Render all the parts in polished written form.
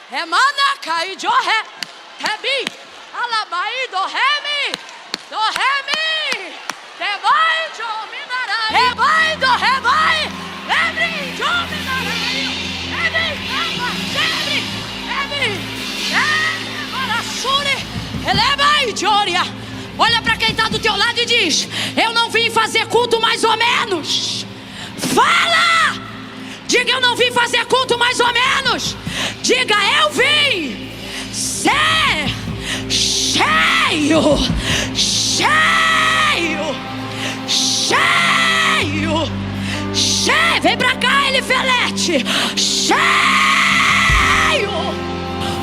Remana cai de ré, rebi, alabai do remi, rebai de minarai, rebai do rebai, rebi de minarai, rebi, de oria. Olha para quem está do teu lado e diz: eu não vim fazer culto mais ou menos. Fala! Diga: eu não vim fazer culto mais ou menos. Diga: eu vim ser cheio, cheio, cheio, cheio. Vem pra cá, Elifelete. Cheio.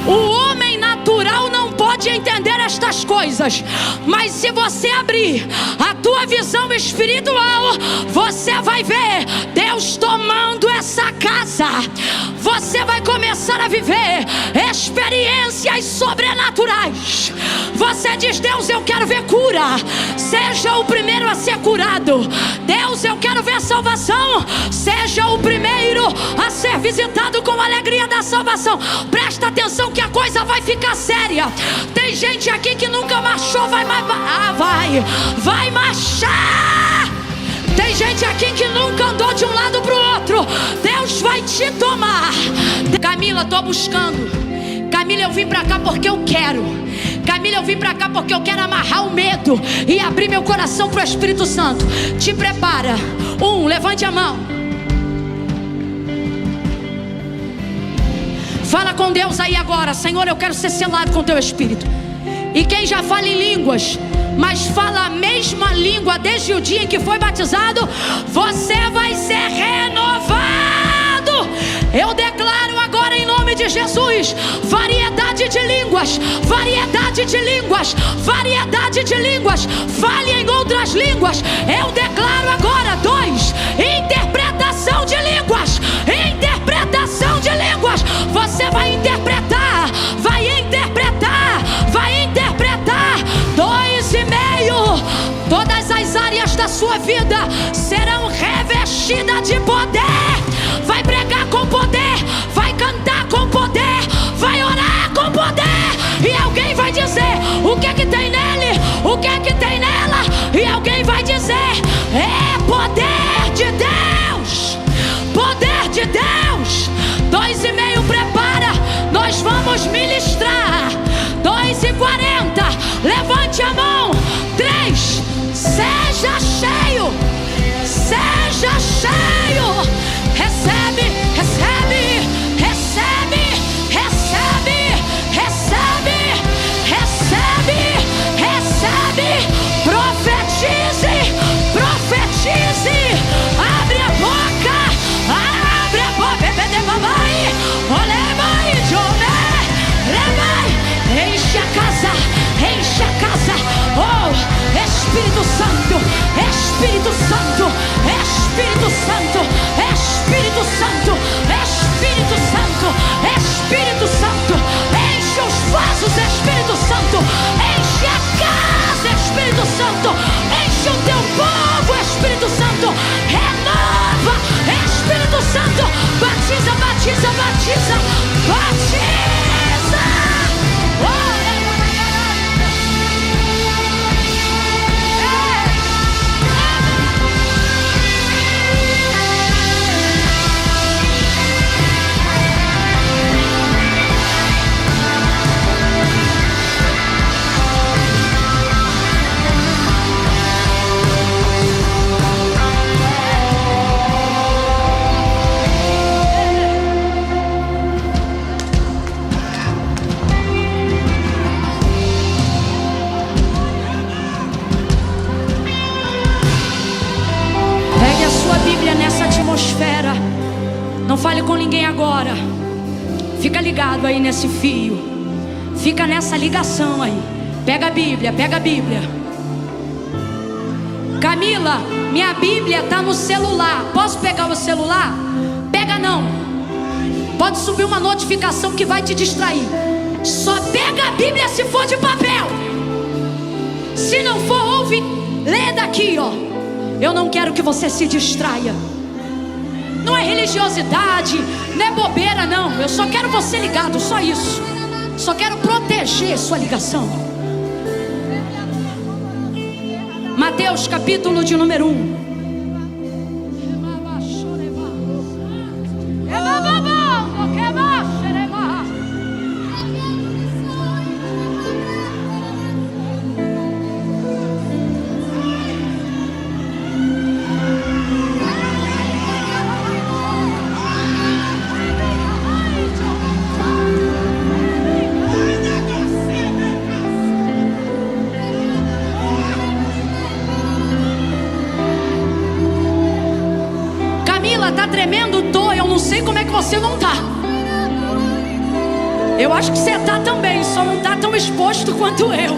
O homem natural não pode entender estas coisas, mas se você abrir a tua visão espiritual, você vai ver Deus tomando essa casa. Você vai começar a viver experiências sobrenaturais. Você diz: Deus, eu quero ver cura. Seja o primeiro a ser curado. Deus, eu quero ver salvação. Seja o primeiro a ser visitado com a alegria da salvação. Presta atenção que a coisa vai ficar séria. Tem gente aqui que nunca marchou, vai marchar. Tem gente aqui que nunca andou de um lado para o outro. Deus vai te tomar. Camila, estou buscando. Camila, eu vim para cá porque eu quero. Camila, eu vim para cá porque eu quero amarrar o medo e abrir meu coração para o Espírito Santo. Te prepara. Levante a mão. Fala com Deus aí agora: Senhor, eu quero ser selado com teu Espírito. E quem já fala em línguas, mas fala a mesma língua desde o dia em que foi batizado, você vai ser renovado. Eu declaro agora em nome de Jesus: variedade de línguas, variedade de línguas, variedade de línguas. Fale em outras línguas. Eu declaro agora 2: interpretação de línguas. Interpretação de línguas. Você vai interpretar, vai interpretar, vai interpretar. 2,5. Todas as áreas da sua vida serão revestidas de poder. Vai pregar com poder, vai cantar com poder, vai orar com poder. E alguém vai dizer: o que é que tem nele? O que é que tem nela? E alguém vai dizer: é poder de Deus. Poder de Deus. 2,5, prepara. Nós vamos ministrar. 2,40. Levante a mão. 3. Seja cheio. Seja cheio. Recebe, recebe, recebe, recebe, recebe, recebe, recebe. Profetize, profetize. Abre a boca, abre a boca. Bebê de mamãe, olha mãe, jovem, levai. Enche a casa, enche a casa. Oh, Espírito Santo, Espírito Santo, Espírito Santo, Espírito Santo, Espírito Santo, Espírito Santo. Enche os vasos, Espírito Santo. Enche a casa, Espírito Santo. Enche o teu povo, Espírito Santo. Renova, Espírito Santo. Batiza, batiza, batiza, batiza. Oh, não fale com ninguém agora. Fica ligado aí nesse fio. Fica nessa ligação aí. Pega a Bíblia, pega a Bíblia. Camila, minha Bíblia está no celular. Posso pegar o celular? Pega não. Pode subir uma notificação que vai te distrair. Só pega a Bíblia se for de papel. Se não for, ouve, lê daqui, ó. Eu não quero que você se distraia. Não é religiosidade, não é bobeira, não. Eu só quero você ligado, só isso. Só quero proteger sua ligação. Mateus capítulo de número 1. Tá tremendo? Tô. Eu não sei como é que você não tá. Eu acho que você tá também, só não tá tão exposto quanto eu.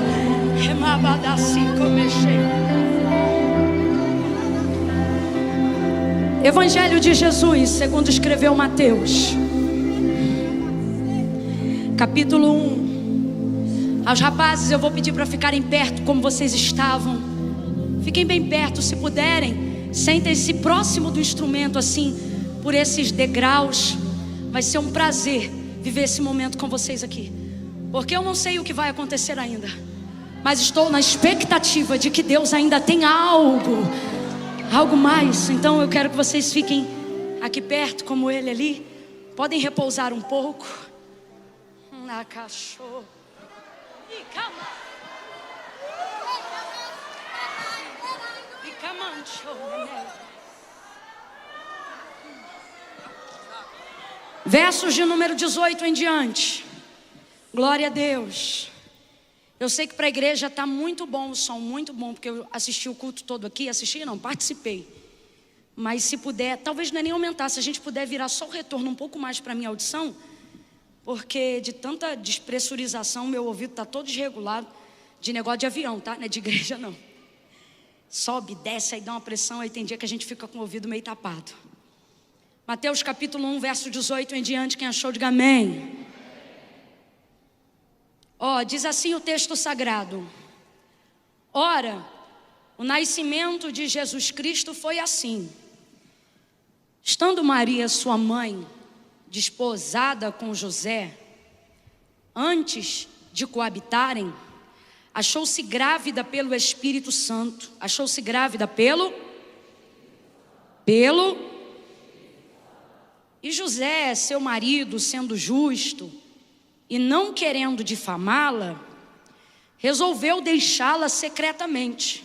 Evangelho de Jesus, segundo escreveu Mateus, capítulo 1. Aos rapazes eu vou pedir para ficarem perto como vocês estavam. Fiquem bem perto, se puderem. Sentem-se próximo do instrumento, assim, por esses degraus. Vai ser um prazer viver esse momento com vocês aqui, porque eu não sei o que vai acontecer ainda, mas estou na expectativa de que Deus ainda tem algo mais. Então eu quero que vocês fiquem aqui perto, como ele ali. Podem repousar um pouco. Na cachorro. Versos de número 18 em diante. Glória a Deus. Eu sei que para a igreja está muito bom o som, muito bom, porque eu assisti o culto todo aqui. Assisti não, participei. Mas se puder, talvez não é nem aumentar. Se a gente puder virar só o retorno um pouco mais para a minha audição, porque de tanta despressurização meu ouvido está todo desregulado. De negócio de avião, tá? Não é de igreja não. Sobe, desce, aí dá uma pressão. Aí tem dia que a gente fica com o ouvido meio tapado. Mateus capítulo 1, verso 18 em diante. Quem achou, diga amém. Diz assim o texto sagrado: ora, o nascimento de Jesus Cristo foi assim. Estando Maria, sua mãe, desposada com José, antes de coabitarem, achou-se grávida pelo Espírito Santo. Achou-se grávida pelo. E José, seu marido, sendo justo e não querendo difamá-la, resolveu deixá-la secretamente.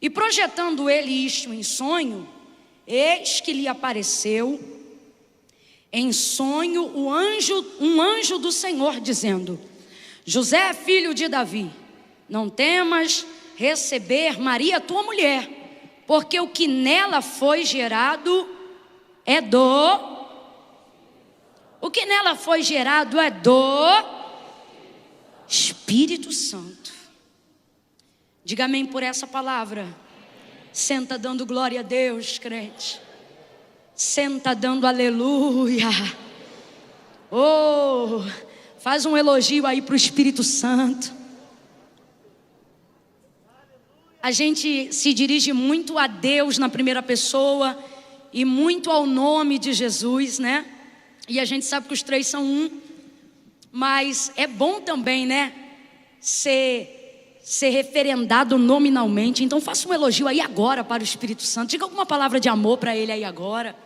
E projetando ele isto em sonho, eis que lhe apareceu em sonho um anjo do Senhor, dizendo: José, filho de Davi, não temas receber Maria, tua mulher, porque o que nela foi gerado é do Espírito Santo. Diga amém por essa palavra. Senta dando glória a Deus, crente. Senta dando aleluia. Faz um elogio aí para o Espírito Santo. A gente se dirige muito a Deus na primeira pessoa e muito ao nome de Jesus, né? E a gente sabe que os três são um. Mas é bom também, né? Ser referendado nominalmente. Então faça um elogio aí agora para o Espírito Santo. Diga alguma palavra de amor para ele aí agora.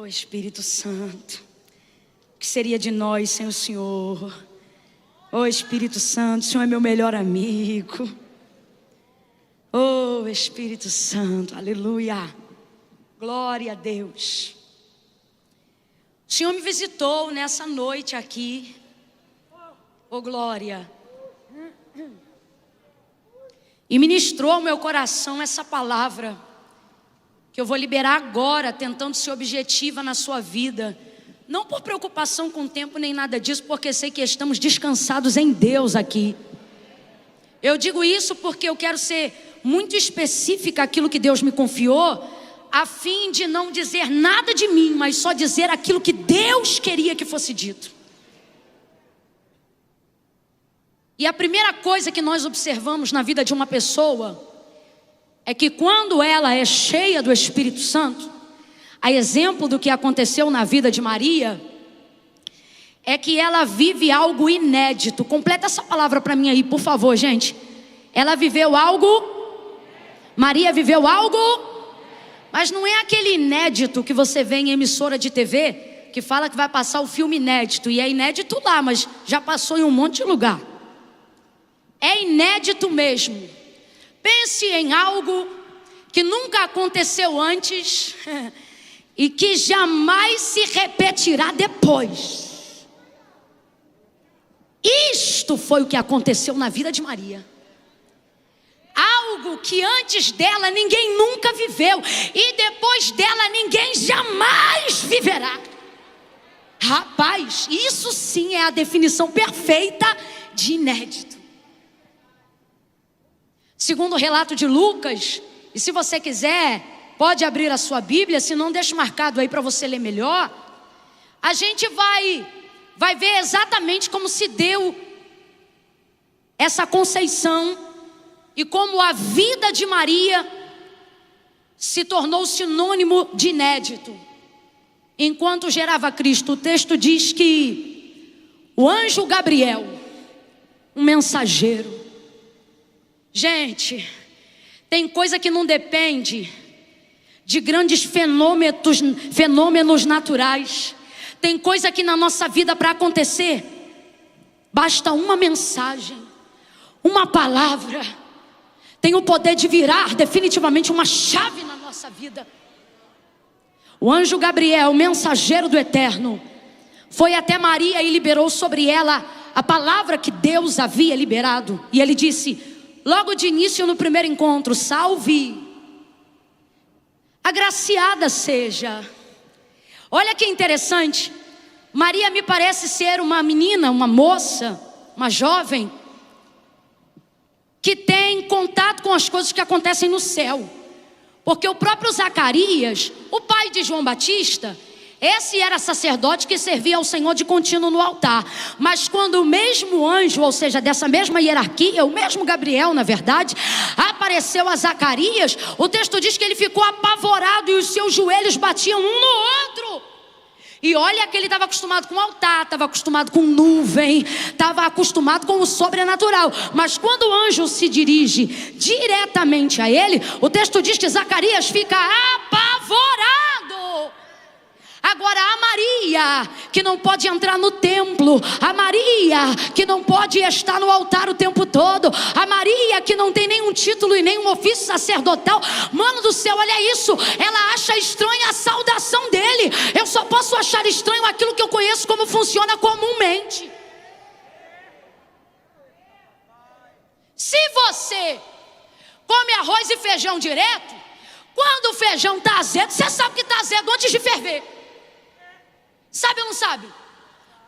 Espírito Santo, o que seria de nós sem o Senhor? Espírito Santo, o Senhor é meu melhor amigo. Espírito Santo, aleluia. Glória a Deus. O Senhor me visitou nessa noite aqui. Glória. E ministrou ao meu coração essa palavra que eu vou liberar agora, tentando ser objetiva na sua vida. Não por preocupação com o tempo nem nada disso, porque sei que estamos descansados em Deus aqui. Eu digo isso porque eu quero ser muito específica aquilo que Deus me confiou, a fim de não dizer nada de mim, mas só dizer aquilo que Deus queria que fosse dito. E a primeira coisa que nós observamos na vida de uma pessoa é que quando ela é cheia do Espírito Santo, A exemplo do que aconteceu na vida de Maria, é que ela vive algo inédito. Completa essa palavra para mim aí, por favor, gente. Ela viveu algo, Maria viveu algo, mas não é aquele inédito que você vê em emissora de TV, que fala que vai passar o filme inédito, e é inédito lá, mas já passou em um monte de lugar. É inédito mesmo. Pense em algo que nunca aconteceu antes e que jamais se repetirá depois. Isto foi o que aconteceu na vida de Maria. Algo que antes dela ninguém nunca viveu, e depois dela ninguém jamais viverá. Rapaz, isso sim é a definição perfeita de inédito. Segundo o relato de Lucas, e se você quiser, pode abrir a sua Bíblia, se não deixa marcado aí para você ler melhor. A gente vai ver exatamente como se deu essa conceição e como a vida de Maria se tornou sinônimo de inédito. Enquanto gerava Cristo, o texto diz que o anjo Gabriel, um mensageiro. Gente, tem coisa que não depende de grandes fenômenos naturais. Tem coisa que na nossa vida para acontecer, basta uma mensagem, uma palavra, tem o poder de virar definitivamente uma chave na nossa vida. O anjo Gabriel, mensageiro do Eterno, foi até Maria e liberou sobre ela a palavra que Deus havia liberado. E ele disse, logo de início no primeiro encontro, salve, agraciada seja. Olha que interessante, Maria me parece ser uma menina, uma moça, uma jovem, que tem contato com as coisas que acontecem no céu. Porque o próprio Zacarias, o pai de João Batista, esse era sacerdote que servia ao Senhor de contínuo no altar. Mas quando o mesmo anjo, ou seja, dessa mesma hierarquia, o mesmo Gabriel, na verdade, apareceu a Zacarias, o texto diz que ele ficou apavorado e os seus joelhos batiam um no outro. E olha que ele estava acostumado com o altar, estava acostumado com nuvem, estava acostumado com o sobrenatural. Mas quando o anjo se dirige diretamente a ele, o texto diz que Zacarias fica apavorado. Agora a Maria, que não pode entrar no templo, a Maria, que não pode estar no altar o tempo todo, a Maria, que não tem nenhum título e nenhum ofício sacerdotal, mano do céu, olha isso, ela acha estranha a saudação dele. Eu só posso achar estranho aquilo que eu conheço como funciona comumente. Se você come arroz e feijão direto, quando o feijão está azedo, você sabe que está azedo antes de ferver. Sabe ou não sabe?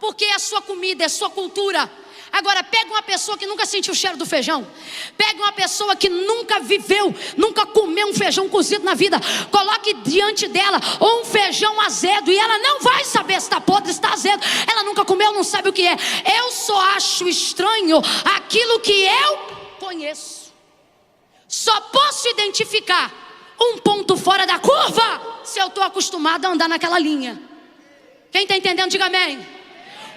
Porque é a sua comida, é a sua cultura. Agora pega uma pessoa que nunca sentiu o cheiro do feijão, pega uma pessoa que nunca viveu, nunca comeu um feijão cozido na vida, coloque diante dela ou um feijão azedo, e ela não vai saber se está podre, se está azedo. Ela nunca comeu, não sabe o que é. Eu só acho estranho aquilo que eu conheço. Só posso identificar um ponto fora da curva se eu estou acostumado a andar naquela linha. Quem está entendendo, diga amém.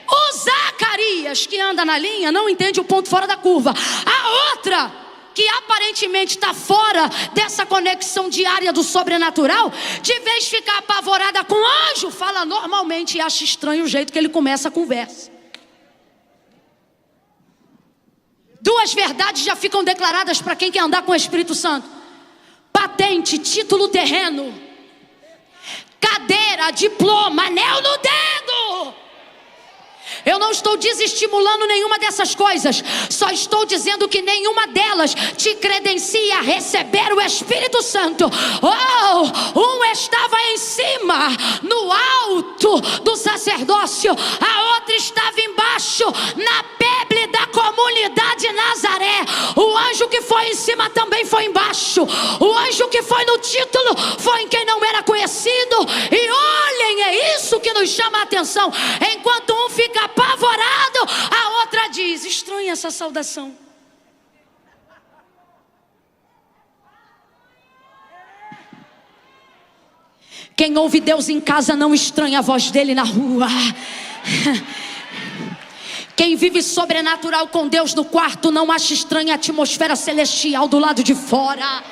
O Zacarias, que anda na linha, não entende o ponto fora da curva. A outra, que aparentemente está fora dessa conexão diária do sobrenatural, de vez de ficar apavorada com o anjo, fala normalmente e acha estranho o jeito que ele começa a conversa. Duas verdades já ficam declaradas para quem quer andar com o Espírito Santo: patente, título terreno, cadeira, diploma, anel no dedo. Eu não estou desestimulando nenhuma dessas coisas, só estou dizendo que nenhuma delas te credencia a receber o Espírito Santo. Um estava em cima, no alto do sacerdócio, a outra estava embaixo, na peble da comunidade Nazaré. O anjo que foi em cima também foi embaixo. O anjo que foi no título foi em quem não era conhecido. E olhem, é isso que nos chama a atenção. Enquanto um fica apavorado, a outra diz: estranha essa saudação. Quem ouve Deus em casa não estranha a voz dele na rua. Quem vive sobrenatural com Deus no quarto não acha estranha a atmosfera celestial do lado de fora.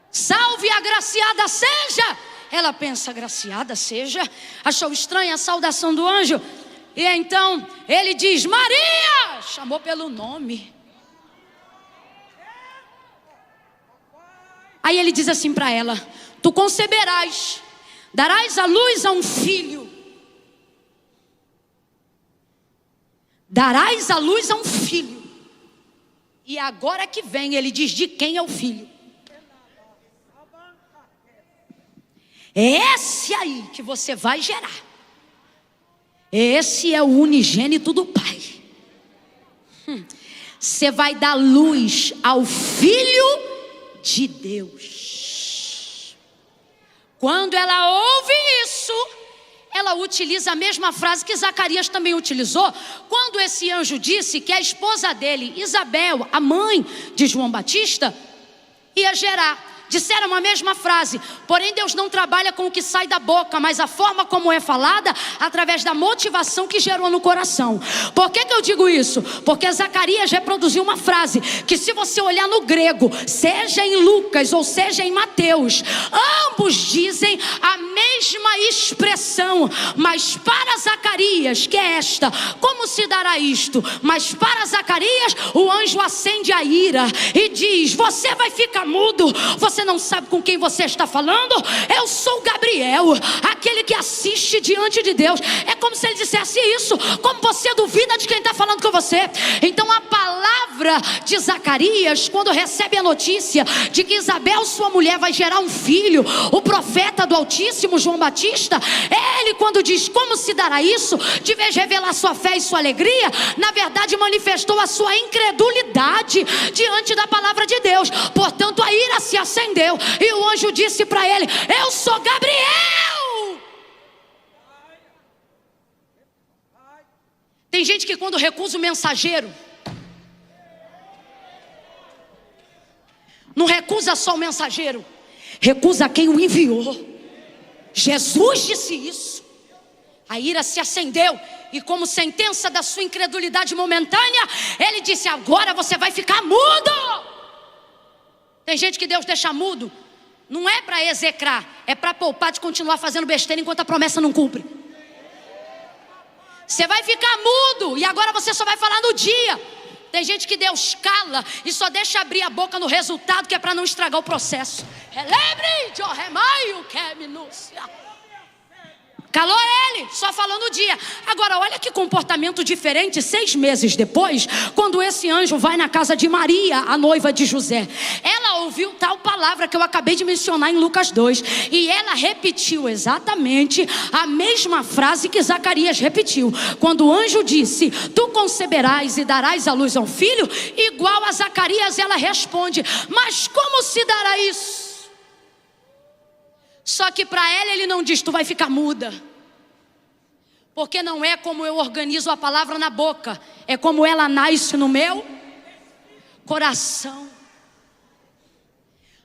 Salve, agraciada seja. Ela pensa, agraciada seja? Achou estranha a saudação do anjo. E então ele diz, Maria! Chamou pelo nome. Aí ele diz assim para ela, tu conceberás, darás à luz a um filho. Darás à luz a um filho. E agora que vem, ele diz de quem é o filho. É esse aí que você vai gerar. Esse é o unigênito do Pai. Você vai dar luz ao Filho de Deus. Quando ela ouve isso, ela utiliza a mesma frase que Zacarias também utilizou, quando esse anjo disse que a esposa dele, Isabel, a mãe de João Batista, ia gerar. Disseram a mesma frase, porém Deus não trabalha com o que sai da boca, mas a forma como é falada, através da motivação que gerou no coração. Por que eu digo isso? Porque Zacarias reproduziu uma frase, que se você olhar no grego, seja em Lucas ou seja em Mateus, ambos dizem a mesma expressão, mas para Zacarias, que é esta, como se dará isto? Mas para Zacarias, o anjo acende a ira e diz, você vai ficar mudo, você não sabe com quem você está falando? Eu sou Gabriel, aquele que assiste diante de Deus. É como se ele dissesse isso, como você duvida de quem está falando com você. Então a palavra de Zacarias, quando recebe a notícia de que Isabel, sua mulher, vai gerar um filho, o profeta do Altíssimo, João Batista, ele quando diz como se dará isso, de vez de revelar sua fé e sua alegria, na verdade manifestou a sua incredulidade diante da palavra de Deus. Portanto a ira se acendeu e o anjo disse para ele, eu sou Gabriel. Tem gente que quando recusa o mensageiro, não recusa só o mensageiro, recusa quem o enviou. Jesus disse isso. A ira se acendeu e como sentença da sua incredulidade momentânea, ele disse, agora você vai ficar mudo. Tem gente que Deus deixa mudo, não é para execrar, é para poupar de continuar fazendo besteira enquanto a promessa não cumpre. Você vai ficar mudo e agora você só vai falar no dia. Tem gente que Deus cala e só deixa abrir a boca no resultado, que é para não estragar o processo. Calou ele, só falou no dia. Agora olha que comportamento diferente 6 meses depois, quando esse anjo vai na casa de Maria, a noiva de José. Ela ouviu tal palavra que eu acabei de mencionar em Lucas 2, e ela repetiu exatamente a mesma frase que Zacarias repetiu. Quando o anjo disse, tu conceberás e darás à luz a um filho, igual a Zacarias ela responde, mas como se dará isso? Só que para ela ele não diz, tu vai ficar muda. Porque não é como eu organizo a palavra na boca, é como ela nasce no meu coração.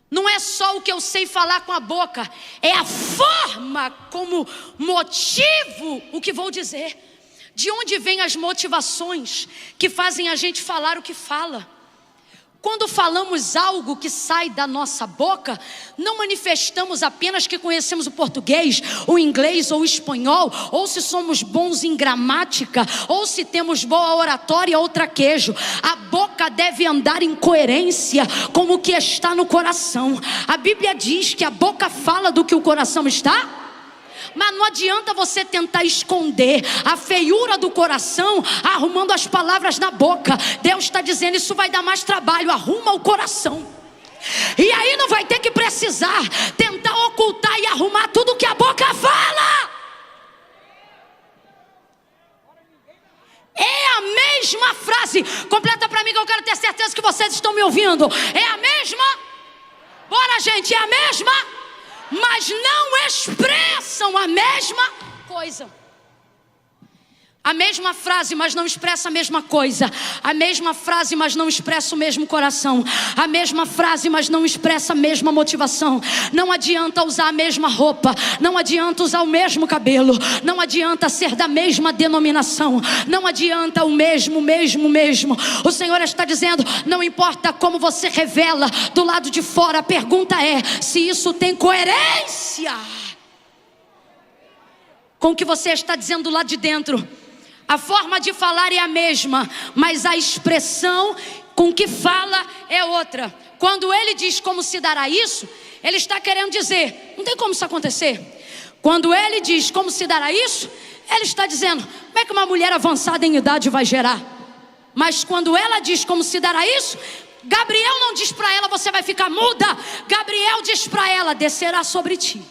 Não é só o que eu sei falar com a boca, é a forma como motivo o que vou dizer. De onde vêm as motivações que fazem a gente falar o que fala? Quando falamos algo que sai da nossa boca, não manifestamos apenas que conhecemos o português, o inglês ou o espanhol, ou se somos bons em gramática, ou se temos boa oratória ou traquejo. A boca deve andar em coerência com o que está no coração. A Bíblia diz que a boca fala do que o coração está. Mas não adianta você tentar esconder a feiura do coração arrumando as palavras na boca. Deus está dizendo, isso vai dar mais trabalho, arruma o coração. E aí não vai ter que precisar tentar ocultar e arrumar tudo que a boca fala. É a mesma frase. Completa para mim que eu quero ter certeza que vocês estão me ouvindo. É a mesma? Bora gente, é a mesma? Mas não expressam a mesma coisa. A mesma frase, mas não expressa a mesma coisa. A mesma frase, mas não expressa o mesmo coração. A mesma frase, mas não expressa a mesma motivação. Não adianta usar a mesma roupa. Não adianta usar o mesmo cabelo. Não adianta ser da mesma denominação. Não adianta o mesmo. O Senhor está dizendo, não importa como você revela do lado de fora. A pergunta é, se isso tem coerência com o que você está dizendo do lado de dentro. A forma de falar é a mesma, mas a expressão com que fala é outra. Quando ele diz como se dará isso, ele está querendo dizer, não tem como isso acontecer. Quando ele diz como se dará isso, ele está dizendo, como é que uma mulher avançada em idade vai gerar? Mas quando ela diz como se dará isso, Gabriel não diz para ela, você vai ficar muda. Gabriel diz para ela, descerá sobre ti.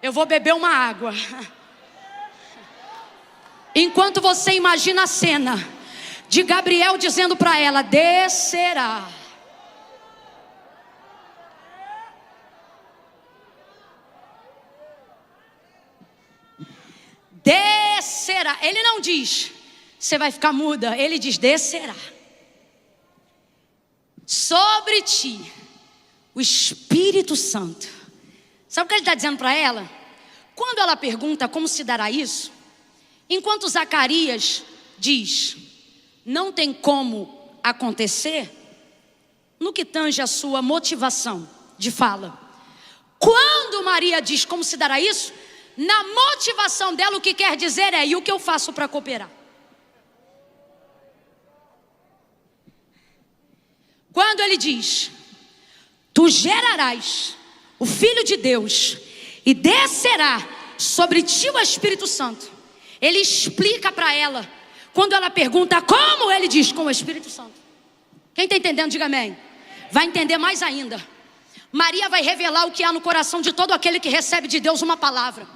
Eu vou beber uma água. Enquanto você imagina a cena de Gabriel dizendo para ela, descerá. Descerá. Ele não diz, você vai ficar muda. Ele diz, descerá sobre ti o Espírito Santo. Sabe o que ele está dizendo para ela? Quando ela pergunta como se dará isso, enquanto Zacarias diz, não tem como acontecer, no que tange a sua motivação de fala. Quando Maria diz como se dará isso, na motivação dela o que quer dizer é, e o que eu faço para cooperar? Quando ele diz, tu gerarás o Filho de Deus, e descerá sobre ti o Espírito Santo. Ele explica para ela. Quando ela pergunta como, ele diz, com o Espírito Santo. Quem está entendendo, diga amém. Vai entender mais ainda. Maria vai revelar o que há no coração de todo aquele que recebe de Deus uma palavra.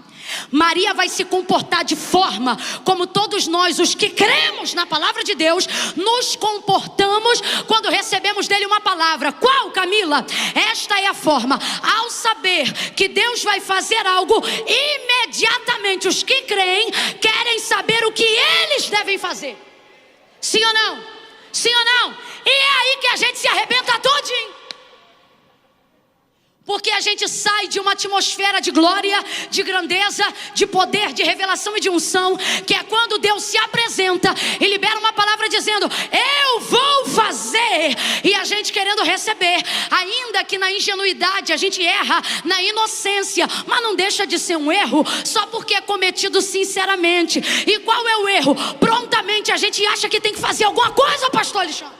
Maria vai se comportar de forma como todos nós, os que cremos na palavra de Deus, nos comportamos quando recebemos dele uma palavra. Qual, Camila? Esta é a forma. Ao saber que Deus vai fazer algo, imediatamente os que creem querem saber o que eles devem fazer. Sim ou não? Sim ou não? E é aí que a gente se arrebenta todinho. Porque a gente sai de uma atmosfera de glória, de grandeza, de poder, de revelação e de unção, que é quando Deus se apresenta e libera uma palavra dizendo, eu vou fazer, e a gente querendo receber, ainda que na ingenuidade a gente erra, na inocência, mas não deixa de ser um erro, só porque é cometido sinceramente. E qual é o erro? Prontamente a gente acha que tem que fazer alguma coisa, pastor Alexandre.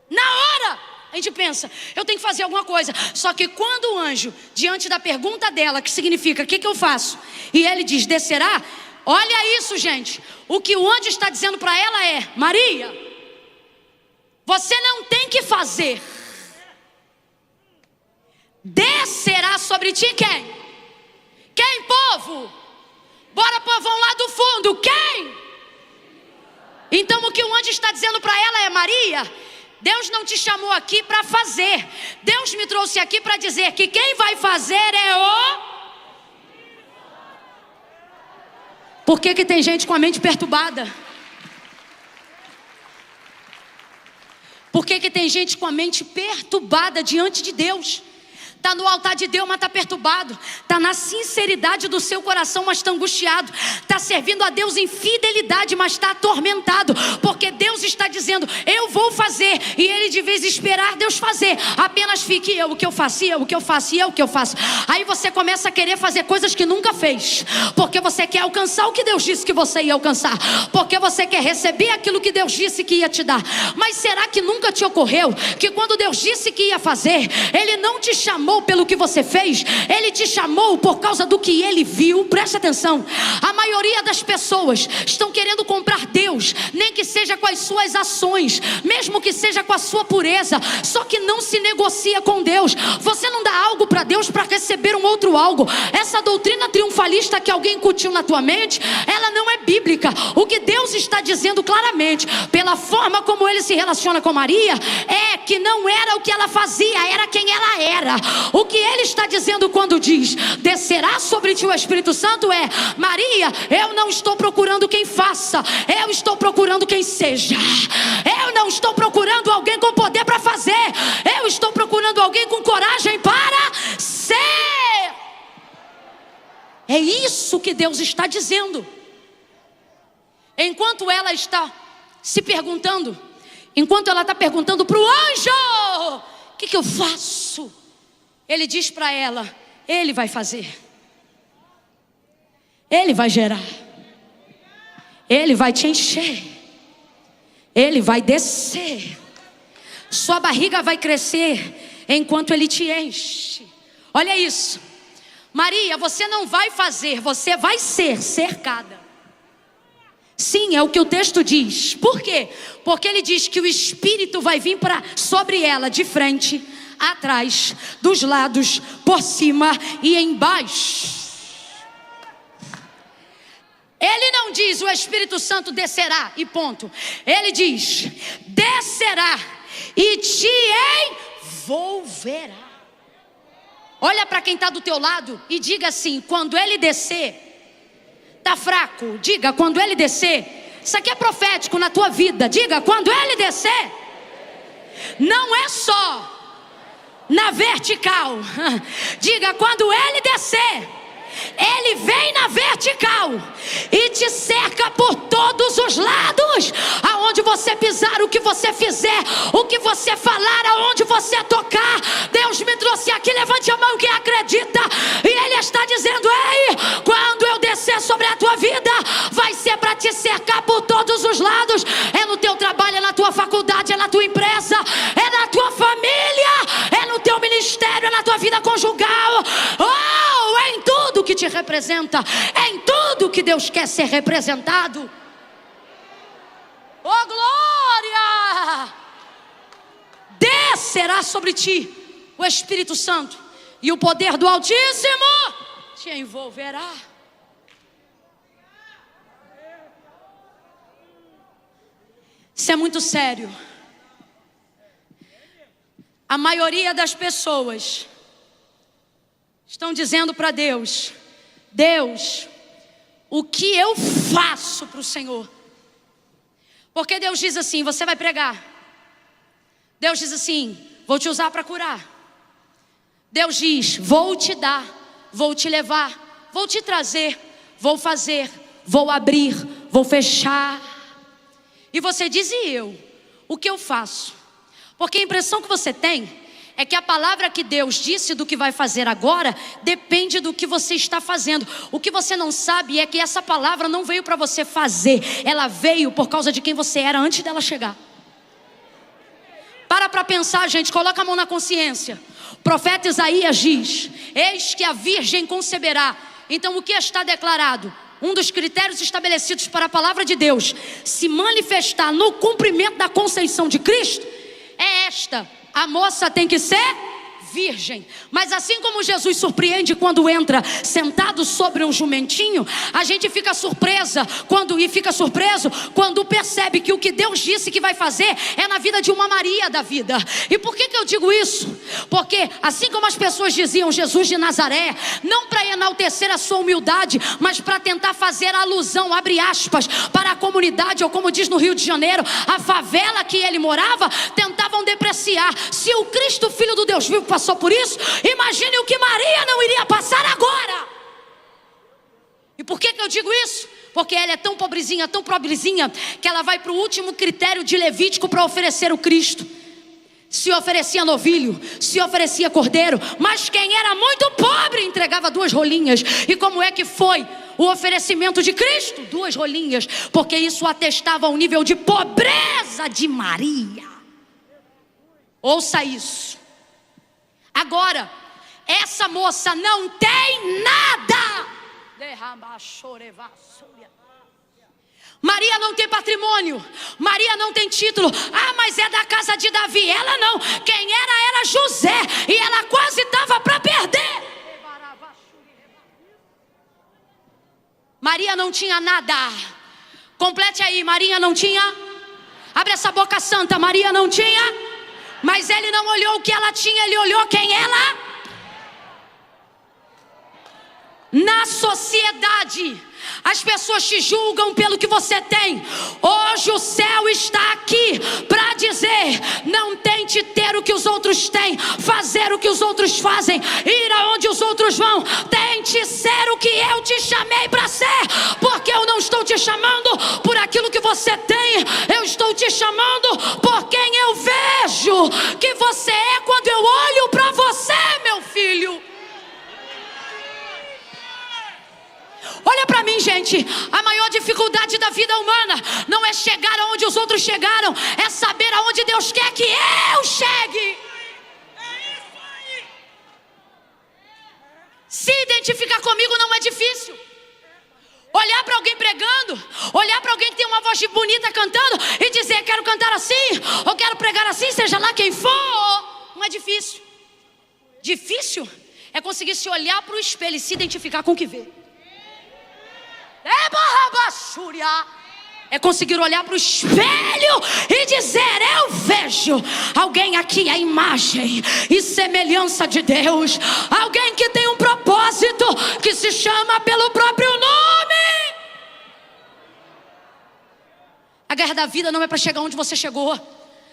Na hora a gente pensa, eu tenho que fazer alguma coisa. Só que quando o anjo, diante da pergunta dela, que significa, o que eu faço? E ele diz, descerá. Olha isso, gente. O que o anjo está dizendo para ela é, Maria, você não tem que fazer. Descerá sobre ti quem? Quem, povo? Bora, povão lá do fundo, quem? Então o que o anjo está dizendo para ela é, Maria, Deus não te chamou aqui para fazer. Deus me trouxe aqui para dizer que quem vai fazer é o... Por que tem gente com a mente perturbada? Por que tem gente com a mente perturbada diante de Deus? Está no altar de Deus, mas está perturbado. Está na sinceridade do seu coração, mas está angustiado. Está servindo a Deus em fidelidade, mas está atormentado. Porque Deus está dizendo, eu vou fazer. E ele de vez esperar Deus fazer, apenas fique eu, o que eu faço, eu, o que eu faço, eu, o que eu faço. Aí você começa a querer fazer coisas que nunca fez. Porque você quer alcançar o que Deus disse que você ia alcançar. Porque você quer receber aquilo que Deus disse que ia te dar. Mas será que nunca te ocorreu que quando Deus disse que ia fazer, Ele não te chamou pelo que você fez, Ele te chamou por causa do que Ele viu? Preste atenção, a maioria das pessoas estão querendo comprar Deus, nem que seja com as suas ações, mesmo que seja com a sua pureza, só que não se negocia com Deus. Você não dá algo para Deus para receber um outro algo. Essa doutrina triunfalista que alguém incutiu na tua mente, ela não é bíblica. O que Deus está dizendo claramente, pela forma como Ele se relaciona com Maria, é que não era o que ela fazia, era quem ela era. O que ele está dizendo quando diz descerá sobre ti o Espírito Santo é: Maria, eu não estou procurando quem faça, eu estou procurando quem seja. Eu não estou procurando alguém com poder para fazer, eu estou procurando alguém com coragem para ser. É isso que Deus está dizendo. Enquanto ela está se perguntando, enquanto ela está perguntando para o anjo: o que eu faço? Ele diz para ela: ele vai fazer, ele vai gerar, ele vai te encher, ele vai descer, sua barriga vai crescer enquanto ele te enche. Olha isso, Maria, você não vai fazer, você vai ser cercada. Sim, é o que o texto diz. Por quê? Porque ele diz que o Espírito vai vir sobre ela, de frente, atrás, dos lados, por cima e embaixo. Ele não diz o Espírito Santo descerá e ponto. Ele diz descerá e te envolverá. Olha para quem está do teu lado e diga assim: quando ele descer, tá fraco, diga: quando ele descer. Isso aqui é profético na tua vida. Diga: quando ele descer, não é só na vertical. Diga: quando ele descer, ele vem na vertical e te cerca por todos os lados. Aonde você pisar, o que você fizer, o que você falar, aonde você tocar, Deus me trouxe aqui. Levante a mão quem acredita. E ele está dizendo: ei, quando eu descer sobre a tua vida, vai ser para te cercar por todos os lados. É no teu trabalho, é na tua faculdade, é na tua empresa, é na tua família, é no teu ministério, é na tua vida conjugal. Oh, é em tudo que te representa, é em tudo que Deus quer ser representado. Oh, glória! Descerá sobre ti o Espírito Santo, e o poder do Altíssimo te envolverá. Isso é muito sério. A maioria das pessoas estão dizendo para Deus: Deus, o que eu faço para o Senhor? Porque Deus diz assim: você vai pregar. Deus diz assim: vou te usar para curar. Deus diz: vou te dar, vou te levar, vou te trazer, vou fazer, vou abrir, vou fechar. E você diz: e eu? O que eu faço? Porque a impressão que você tem é que a palavra que Deus disse do que vai fazer agora depende do que você está fazendo. O que você não sabe é que essa palavra não veio para você fazer, ela veio por causa de quem você era antes dela chegar. Para pensar, gente, coloca a mão na consciência. O profeta Isaías diz: eis que a virgem conceberá. Então o que está declarado? Um dos critérios estabelecidos para a palavra de Deus se manifestar no cumprimento da conceição de Cristo é esta: a moça tem que ser virgem. Mas assim como Jesus surpreende quando entra sentado sobre um jumentinho, a gente fica surpreso quando percebe que o que Deus disse que vai fazer é na vida de uma Maria da vida. E por que eu digo isso? Porque assim como as pessoas diziam Jesus de Nazaré, não para enaltecer a sua humildade, mas para tentar fazer alusão, abre aspas, para a comunidade, ou como diz no Rio de Janeiro, a favela que ele morava, tentavam depreciar. Se o Cristo, Filho do Deus vivo, passou por isso, imagine o que Maria não iria passar agora. E por que eu digo isso? Porque ela é tão pobrezinha, que ela vai para o último critério de Levítico para oferecer o Cristo. Se oferecia novilho, se oferecia cordeiro, mas quem era muito pobre entregava 2 rolinhas. E como é que foi o oferecimento de Cristo? 2 rolinhas, porque isso atestava o nível de pobreza de Maria. Ouça isso. Agora, essa moça não tem nada. Maria não tem patrimônio, Maria não tem título. Ah, mas é da casa de Davi. Ela não, quem era José, e ela quase estava para perder. Maria não tinha nada. Complete aí: Maria não tinha. Abre essa boca santa: Maria não tinha. Mas ele não olhou o que ela tinha, ele olhou quem ela. Na sociedade, as pessoas te julgam pelo que você tem. Hoje o céu está aqui para dizer: não tente ter o que os outros têm, fazer o que os outros fazem, ir aonde os outros vão. Tente ser o que eu te chamei para ser, porque eu não estou te chamando por aquilo que você tem, eu estou te chamando por quem eu vejo que você é quando eu olho para você, meu filho. Olha para mim, gente. A maior dificuldade da vida humana não é chegar aonde os outros chegaram, é saber aonde Deus quer que eu chegue. Se identificar comigo não é difícil. Olhar para alguém pregando, olhar para alguém que tem uma voz bonita cantando e dizer: quero cantar assim, ou quero pregar assim, seja lá quem for, não é difícil. Difícil é conseguir se olhar para o espelho e se identificar com o que vê. É conseguir olhar para o espelho e dizer: eu vejo alguém aqui, a imagem e semelhança de Deus, alguém que tem um propósito, que se chama pelo próprio nome. A guerra da vida não é para chegar onde você chegou.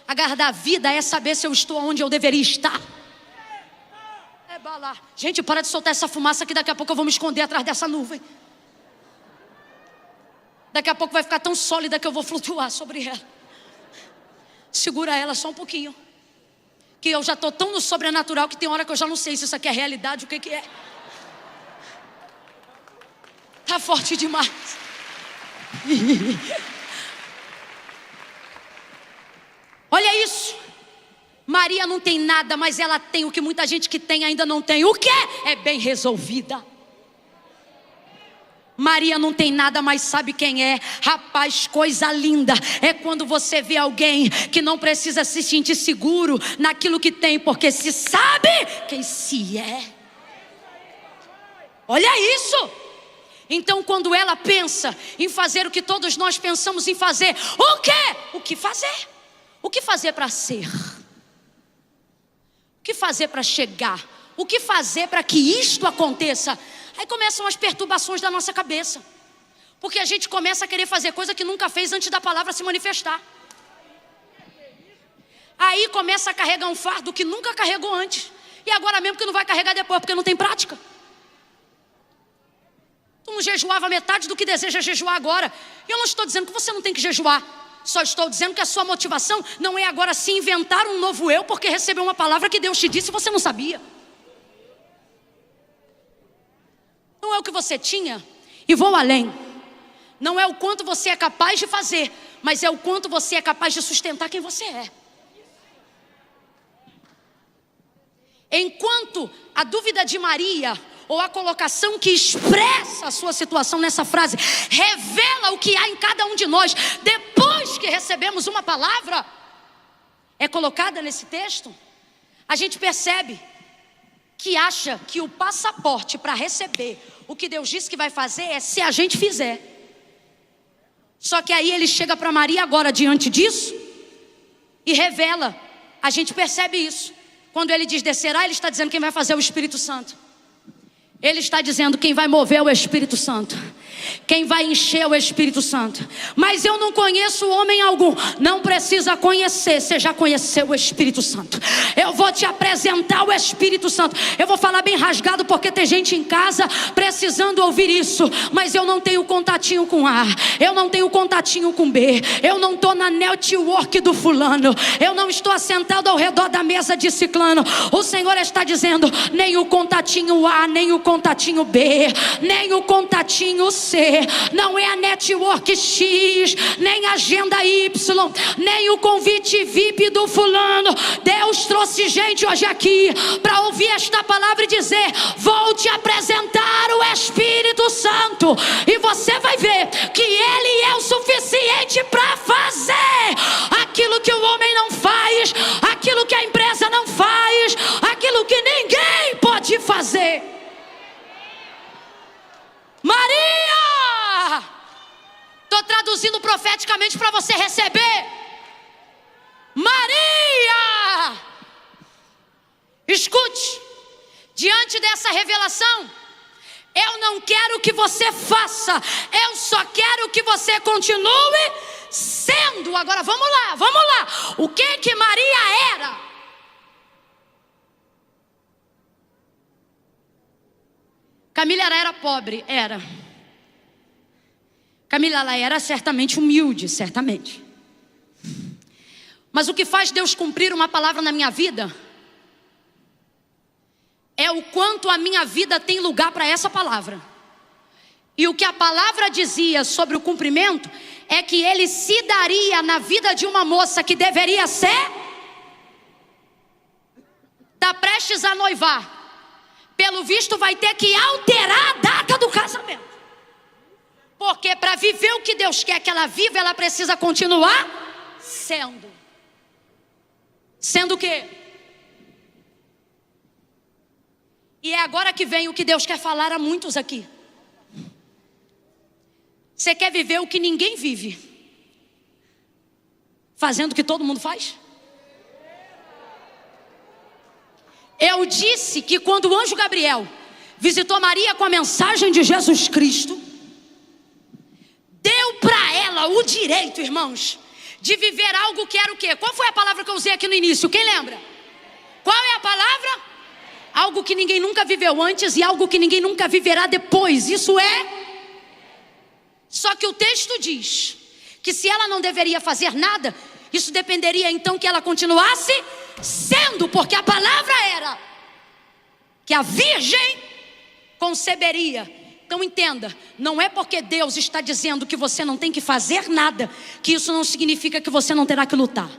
A guerra da vida é saber se eu estou onde eu deveria estar. Gente, para de soltar essa fumaça que daqui a pouco eu vou me esconder atrás dessa nuvem. Daqui a pouco vai ficar tão sólida que eu vou flutuar sobre ela. Segura ela só um pouquinho, que eu já estou tão no sobrenatural que tem hora que eu já não sei se isso aqui é realidade, o que é. Tá forte demais. Olha isso. Maria não tem nada, mas ela tem o que muita gente que tem ainda não tem. O que é bem resolvida. Maria não tem nada, mas sabe quem é? Rapaz, coisa linda é quando você vê alguém que não precisa se sentir seguro naquilo que tem, porque se sabe quem se é. Olha isso. Então quando ela pensa em fazer o que todos nós pensamos em fazer, o quê? O que fazer? O que fazer para ser? O que fazer para chegar? O que fazer para que isto aconteça? Aí começam as perturbações da nossa cabeça, porque a gente começa a querer fazer coisa que nunca fez antes da palavra se manifestar. Aí começa a carregar um fardo que nunca carregou antes, e agora mesmo que não vai carregar depois, porque não tem prática. Tu não jejuava metade do que deseja jejuar agora. Eu não estou dizendo que você não tem que jejuar, só estou dizendo que a sua motivação não é agora se inventar um novo eu, porque recebeu uma palavra que Deus te disse e você não sabia. Não é o que você tinha, e vou além. Não é o quanto você é capaz de fazer, mas é o quanto você é capaz de sustentar quem você é. Enquanto a dúvida de Maria, ou a colocação que expressa a sua situação nessa frase, revela o que há em cada um de nós, depois que recebemos uma palavra, é colocada nesse texto, a gente percebe que acha que o passaporte para receber o que Deus disse que vai fazer é se a gente fizer. Só que aí ele chega para Maria agora diante disso e revela. A gente percebe isso. Quando ele diz descerá, ele está dizendo quem vai fazer é o Espírito Santo. Ele está dizendo quem vai mover é o Espírito Santo. Quem vai encher é o Espírito Santo. Mas eu não conheço homem algum. Não precisa conhecer, você já conheceu o Espírito Santo. Eu vou te apresentar o Espírito Santo. Eu vou falar bem rasgado porque tem gente em casa precisando ouvir isso. Mas eu não tenho contatinho com A, eu não tenho contatinho com B, eu não estou na network do fulano, eu não estou assentado ao redor da mesa de ciclano. O Senhor está dizendo, nem o contatinho A, nem o contatinho B, nem o contatinho C, não é a network X, nem a agenda Y, nem o convite VIP do fulano. Deus trouxe gente hoje aqui para ouvir esta palavra e dizer, vou te apresentar o Espírito Santo, e você vai ver que Ele é o suficiente para fazer aquilo que o homem não faz, aquilo que a empresa não faz, aquilo que ninguém pode fazer. Maria, estou traduzindo profeticamente para você receber. Maria, escute, diante dessa revelação, Eu não quero que você faça, eu só quero que você continue sendo. Agora vamos lá. O que Maria era? Camila era pobre, era. Camila, ela era certamente humilde, certamente. Mas o que faz Deus cumprir uma palavra na minha vida é o quanto a minha vida tem lugar para essa palavra. E o que a palavra dizia sobre o cumprimento é que ele se daria na vida de uma moça que deveria ser, está prestes a noivar. Pelo visto vai ter que alterar a data do casamento. Porque para viver o que Deus quer que ela viva, ela precisa continuar sendo. Sendo o quê? E é agora que vem o que Deus quer falar a muitos aqui. Você quer viver o que ninguém vive, fazendo o que todo mundo faz? Eu disse que quando o anjo Gabriel visitou Maria com a mensagem de Jesus Cristo, deu para ela o direito, irmãos, de viver algo que era o quê? Qual foi a palavra que eu usei aqui no início? Quem lembra? Qual é a palavra? Algo que ninguém nunca viveu antes e algo que ninguém nunca viverá depois. Isso é. Só que o texto diz que se ela não deveria fazer nada, isso dependeria então que ela continuasse sendo, porque a palavra era que a virgem conceberia. Então entenda, não é porque Deus está dizendo que você não tem que fazer nada, que isso não significa que você não terá que lutar.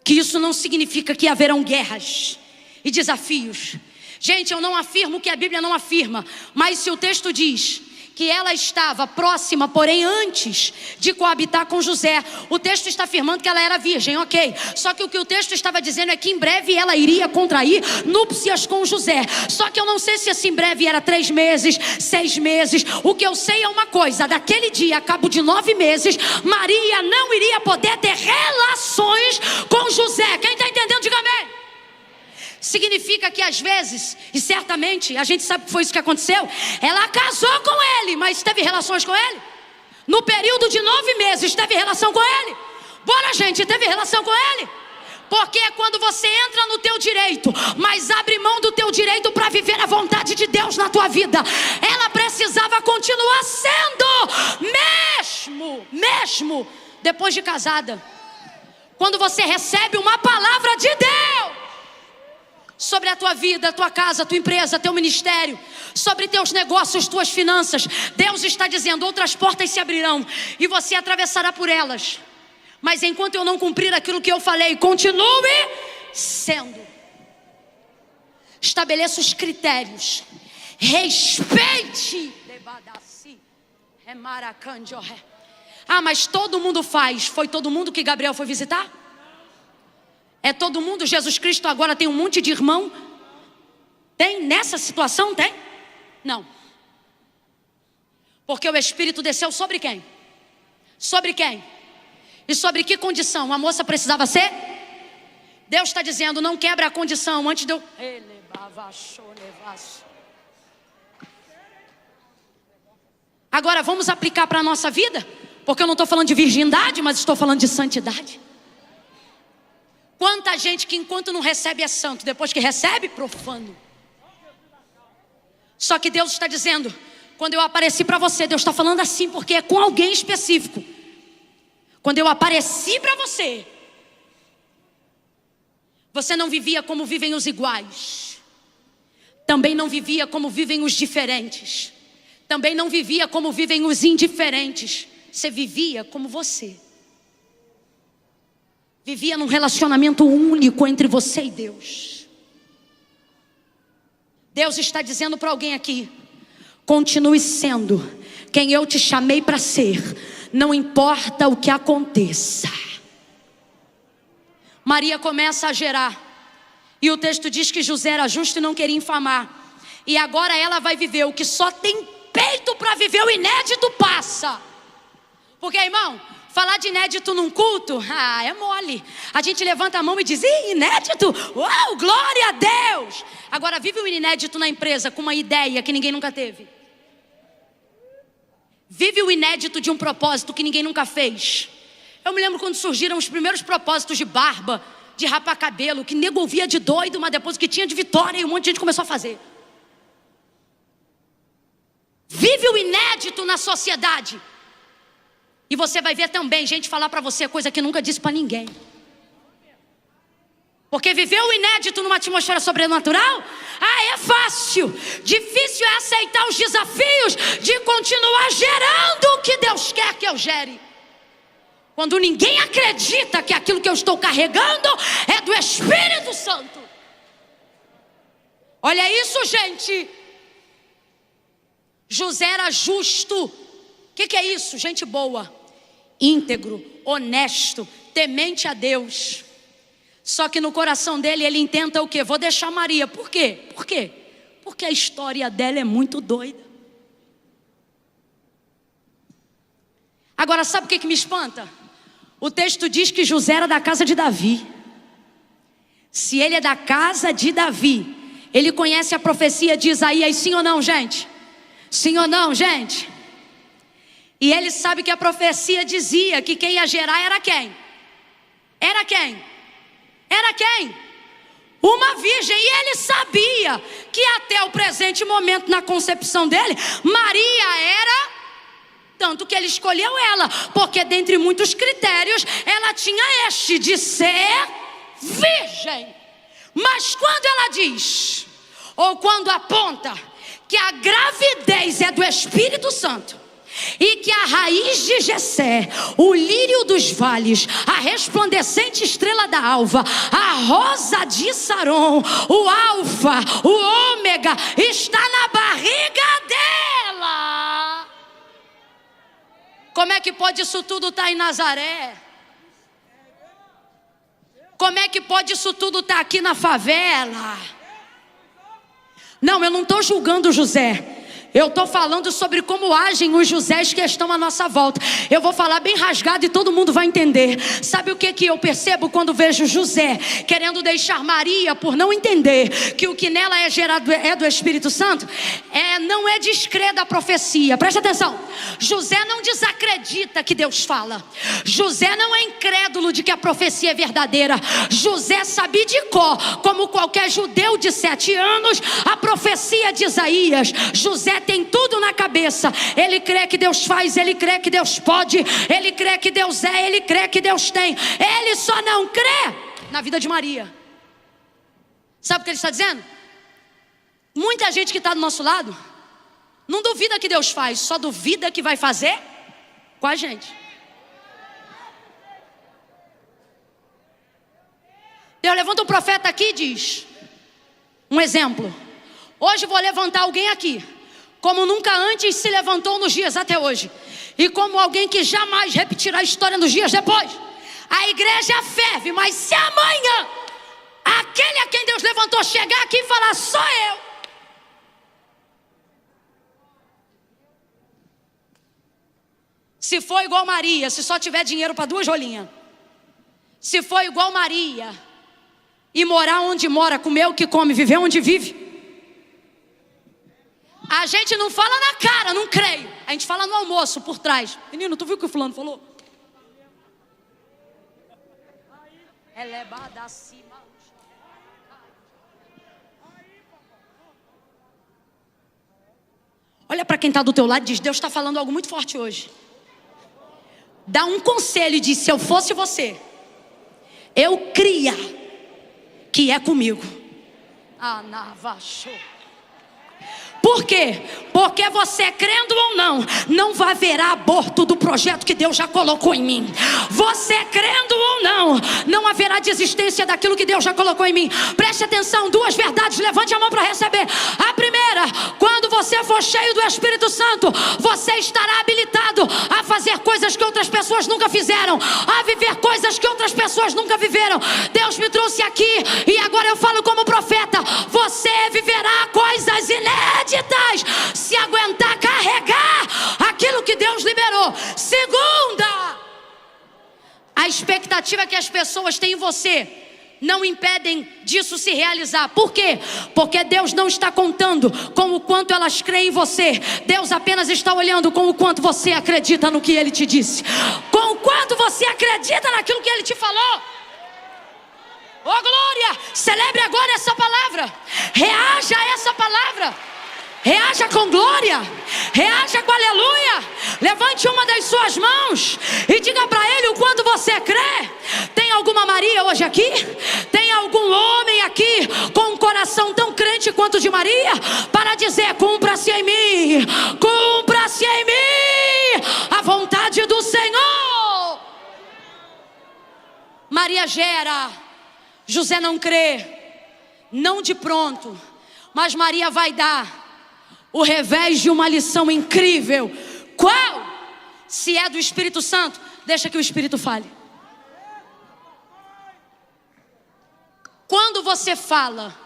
Que isso não significa que haverão guerras e desafios. Gente, eu não afirmo que a Bíblia não afirma, mas se o texto diz que ela estava próxima, porém antes de coabitar com José, o texto está afirmando que ela era virgem, ok. Só que o que o texto estava dizendo é que em breve ela iria contrair núpcias com José. Só que eu não sei se esse em breve era 3 meses, 6 meses. O que eu sei é uma coisa: daquele dia, a cabo de 9 meses, Maria não iria poder ter relações com José. Quem está entendendo, diga amém. Significa que às vezes, e certamente a gente sabe que foi isso que aconteceu, ela casou com ele, mas teve relações com ele? No período de 9 meses teve relação com ele? Bora, gente, teve relação com ele? Porque é quando você entra no teu direito, mas abre mão do teu direito para viver a vontade de Deus na tua vida. Ela precisava continuar sendo, mesmo depois de casada. Quando você recebe uma palavra de Deus sobre a tua vida, a tua casa, a tua empresa, teu ministério, sobre teus negócios, tuas finanças, Deus está dizendo: outras portas se abrirão e você atravessará por elas. Mas enquanto eu não cumprir aquilo que eu falei, continue sendo. Estabeleça os critérios. Respeite. Ah, mas todo mundo faz. Foi todo mundo que Gabriel foi visitar? É todo mundo? Jesus Cristo agora tem um monte de irmão? Tem nessa situação? Tem? Não. Porque o Espírito desceu sobre quem? Sobre quem? E sobre que condição a moça precisava ser? Deus está dizendo: não quebra a condição antes de eu... Agora vamos aplicar para a nossa vida? Porque eu não estou falando de virgindade, mas estou falando de santidade. Quanta gente que enquanto não recebe é santo, depois que recebe, profano. Só que Deus está dizendo: quando eu apareci para você, Deus está falando assim porque é com alguém específico. Quando eu apareci para você, você não vivia como vivem os iguais, também não vivia como vivem os diferentes, também não vivia como vivem os indiferentes. Você vivia como você. Vivia num relacionamento único entre você e Deus. Deus está dizendo para alguém aqui: continue sendo quem eu te chamei para ser, não importa o que aconteça. Maria começa a gerar, e o texto diz que José era justo e não queria infamar. E agora ela vai viver o que só tem peito para viver o inédito passa. Porque, irmão, Falar de inédito num culto, é mole. A gente levanta a mão e diz, inédito? Uau, glória a Deus. Agora vive o inédito na empresa com uma ideia que ninguém nunca teve. Vive o inédito de um propósito que ninguém nunca fez. Eu me lembro quando surgiram os primeiros propósitos de barba, de rapar cabelo, que nego ouvia de doido, mas depois que tinha de vitória e um monte de gente começou a fazer. Vive o inédito na sociedade. E você vai ver também gente falar para você coisa que nunca disse para ninguém. Porque viver o inédito numa atmosfera sobrenatural, é fácil. Difícil é aceitar os desafios de continuar gerando o que Deus quer que eu gere. Quando ninguém acredita que aquilo que eu estou carregando é do Espírito Santo. Olha isso, gente. José era justo. O que é isso? Gente boa, íntegro, honesto, temente a Deus. Só que no coração dele ele intenta o quê? Vou deixar Maria. Por quê? Por quê? Porque a história dela é muito doida. Agora sabe o que me espanta? O texto diz que José era da casa de Davi. Se ele é da casa de Davi, ele conhece a profecia de Isaías, sim ou não, gente? Sim ou não, gente? E ele sabe que a profecia dizia que quem ia gerar era quem? Era quem? Era quem? Uma virgem. E ele sabia que até o presente momento na concepção dele, Maria era, tanto que ele escolheu ela, porque dentre muitos critérios, ela tinha este de ser virgem. Mas quando ela diz, ou quando aponta, que a gravidez é do Espírito Santo, e que a raiz de Jessé, o lírio dos vales, a resplandecente estrela da alva, a rosa de Saron, o alfa, o ômega, está na barriga dela. Como é que pode isso tudo estar em Nazaré? Como é que pode isso tudo estar aqui na favela? Não, eu não estou julgando José. Eu estou falando sobre como agem os Josés que estão à nossa volta. Eu vou falar bem rasgado e todo mundo vai entender. Sabe o que eu percebo quando vejo José querendo deixar Maria por não entender que o que nela é gerado é do Espírito Santo? Não é descrer da profecia. Presta atenção. José não desacredita que Deus fala. José não é incrédulo de que a profecia é verdadeira. José sabe de cor, como qualquer judeu de 7 anos, a profecia de Isaías. José tem tudo na cabeça. Ele crê que Deus faz, ele crê que Deus pode, ele crê que Deus ele crê que Deus tem. Ele só não crê na vida de Maria. Sabe o que ele está dizendo? Muita gente que está do nosso lado não duvida que Deus faz, só duvida que vai fazer com a gente. Deus levanta um profeta aqui e diz, um exemplo: hoje vou levantar alguém aqui como nunca antes se levantou nos dias até hoje, e como alguém que jamais repetirá a história nos dias depois. A igreja ferve, mas se amanhã aquele a quem Deus levantou chegar aqui e falar, sou eu, se for igual Maria, se só tiver dinheiro para 2 rolinhas, se for igual Maria e morar onde mora, comer o que come, viver onde vive, a gente não fala na cara, não creio. A gente fala no almoço, por trás. Menino, tu viu o que o fulano falou? Olha para quem está do teu lado e diz, Deus está falando algo muito forte hoje. Dá um conselho e diz, se eu fosse você, eu cria que é comigo. Por quê? Porque você, crendo ou não, não vai haverá aborto do projeto que Deus já colocou em mim. Você, crendo ou não, não haverá desistência daquilo que Deus já colocou em mim. Preste atenção, 2 verdades, levante a mão para receber. A primeira, quando você for cheio do Espírito Santo, você estará habilitado a fazer coisas que outras pessoas nunca fizeram, a viver coisas que outras pessoas nunca viveram. Deus me trouxe aqui e agora eu falo como profeta, você viverá coisas inéditas se aguentar carregar aquilo que Deus liberou. Segunda, a expectativa que as pessoas têm em você não impedem disso se realizar. Por quê? Porque Deus não está contando com o quanto elas creem em você. Deus apenas está olhando com o quanto você acredita no que Ele te disse, com o quanto você acredita naquilo que Ele te falou. Oh glória! Celebre agora essa palavra. Reaja a essa palavra. Reaja com glória. Reaja com aleluia. Levante uma das suas mãos e diga para Ele o quanto você crê. Tem alguma Maria hoje aqui? Tem algum homem aqui com um coração tão crente quanto o de Maria? Para dizer: cumpra-se em mim, cumpra-se em mim a vontade do Senhor. Maria gera, José não crê, não de pronto, mas Maria vai dar o revés de uma lição incrível. Qual? Se é do Espírito Santo, deixa que o Espírito fale. Quando você fala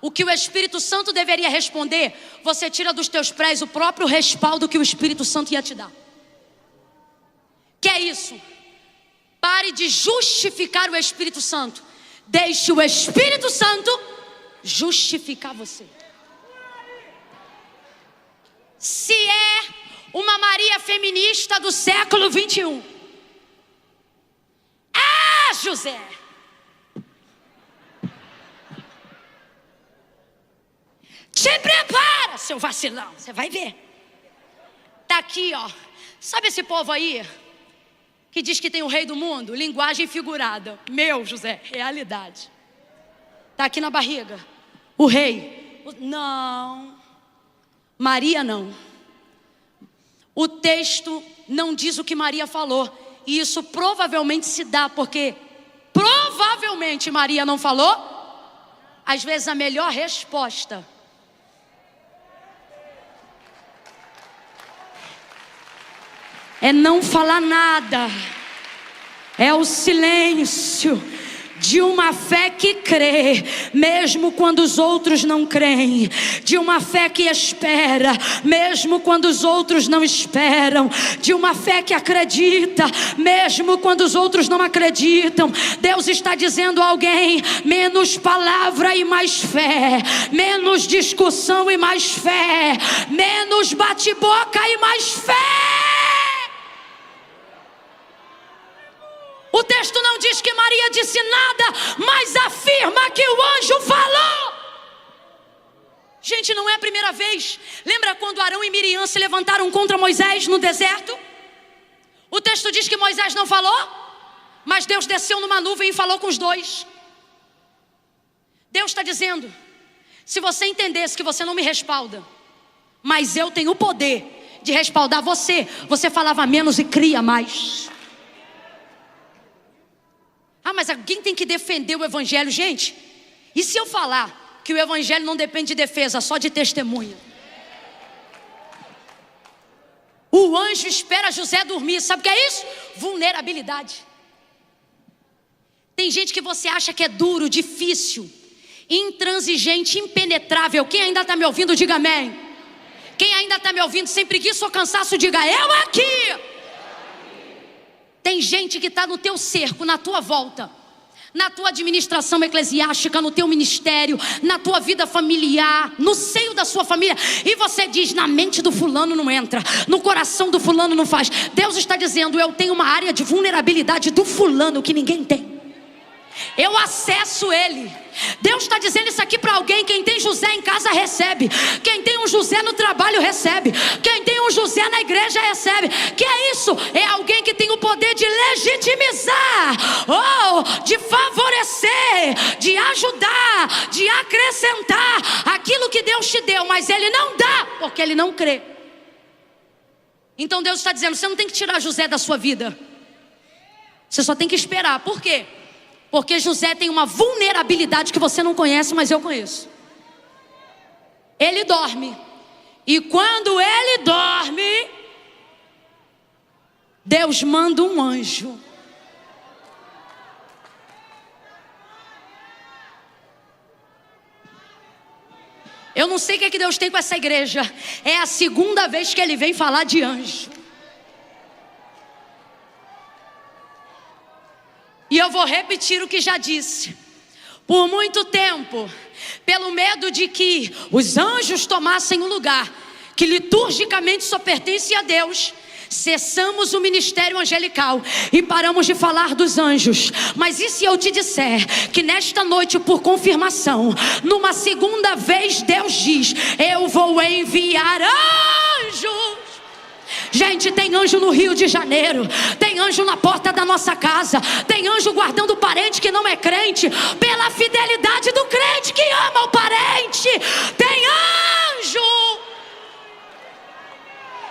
o que o Espírito Santo deveria responder, você tira dos teus pés o próprio respaldo que o Espírito Santo ia te dar. Que é isso? Pare de justificar o Espírito Santo. Deixe o Espírito Santo justificar você. Se é uma Maria feminista do século 21, José, te prepara, seu vacilão, você vai ver. Tá aqui, ó. Sabe esse povo aí que diz que tem o rei do mundo? Linguagem figurada. Meu, José, realidade. Tá aqui na barriga. O rei. Não. Maria não. O texto não diz o que Maria falou. E isso provavelmente se dá porque provavelmente Maria não falou. Às vezes a melhor resposta é não falar nada. É o silêncio de uma fé que crê, mesmo quando os outros não creem. De uma fé que espera, mesmo quando os outros não esperam. De uma fé que acredita, mesmo quando os outros não acreditam. Deus está dizendo a alguém: menos palavra e mais fé. Menos discussão e mais fé. Menos bate-boca e mais fé. O texto não diz que Maria disse nada, mas afirma que o anjo falou. Gente, não é a primeira vez. Lembra quando Arão e Miriam se levantaram contra Moisés no deserto? O texto diz que Moisés não falou, mas Deus desceu numa nuvem e falou com os dois. Deus está dizendo: se você entendesse que você não me respalda, mas eu tenho o poder de respaldar você, você falava menos e cria mais. Ah, mas alguém tem que defender o evangelho. Gente, e se eu falar que o evangelho não depende de defesa, só de testemunha? O anjo espera José dormir. Sabe o que é isso? Vulnerabilidade. Tem gente que você acha que é duro, difícil, intransigente, impenetrável. Quem ainda está me ouvindo, diga amém. Quem ainda está me ouvindo sem preguiça ou cansaço, diga eu aqui. Tem gente que está no teu cerco, na tua volta, na tua administração eclesiástica, no teu ministério, na tua vida familiar, no seio da sua família. E você diz: na mente do fulano não entra, no coração do fulano não faz. Deus está dizendo: eu tenho uma área de vulnerabilidade do fulano que ninguém tem. Eu acesso ele. Deus está dizendo isso aqui para alguém. Quem tem José em casa recebe. Quem tem um José no trabalho recebe. Quem tem um José na igreja recebe. Que é isso? É alguém que tem o poder de legitimizar, de favorecer, de ajudar, de acrescentar aquilo que Deus te deu, mas ele não dá porque ele não crê. Então Deus está dizendo: você não tem que tirar José da sua vida, você só tem que esperar. Por quê? Porque José tem uma vulnerabilidade que você não conhece, mas eu conheço. Ele dorme. E quando ele dorme, Deus manda um anjo. Eu não sei o que Deus tem com essa igreja. É a segunda vez que ele vem falar de anjo. eu vou repetir o que já disse. Por muito tempo, pelo medo de que os anjos tomassem um lugar que liturgicamente só pertence a Deus, cessamos o ministério angelical e paramos de falar dos anjos. Mas e se eu te disser que nesta noite, por confirmação, numa segunda vez Deus diz: eu vou enviar anjos. Gente, tem anjo no Rio de Janeiro, tem anjo na porta da nossa casa, tem anjo guardando o parente que não é crente, pela fidelidade do crente que ama o parente. Tem anjo.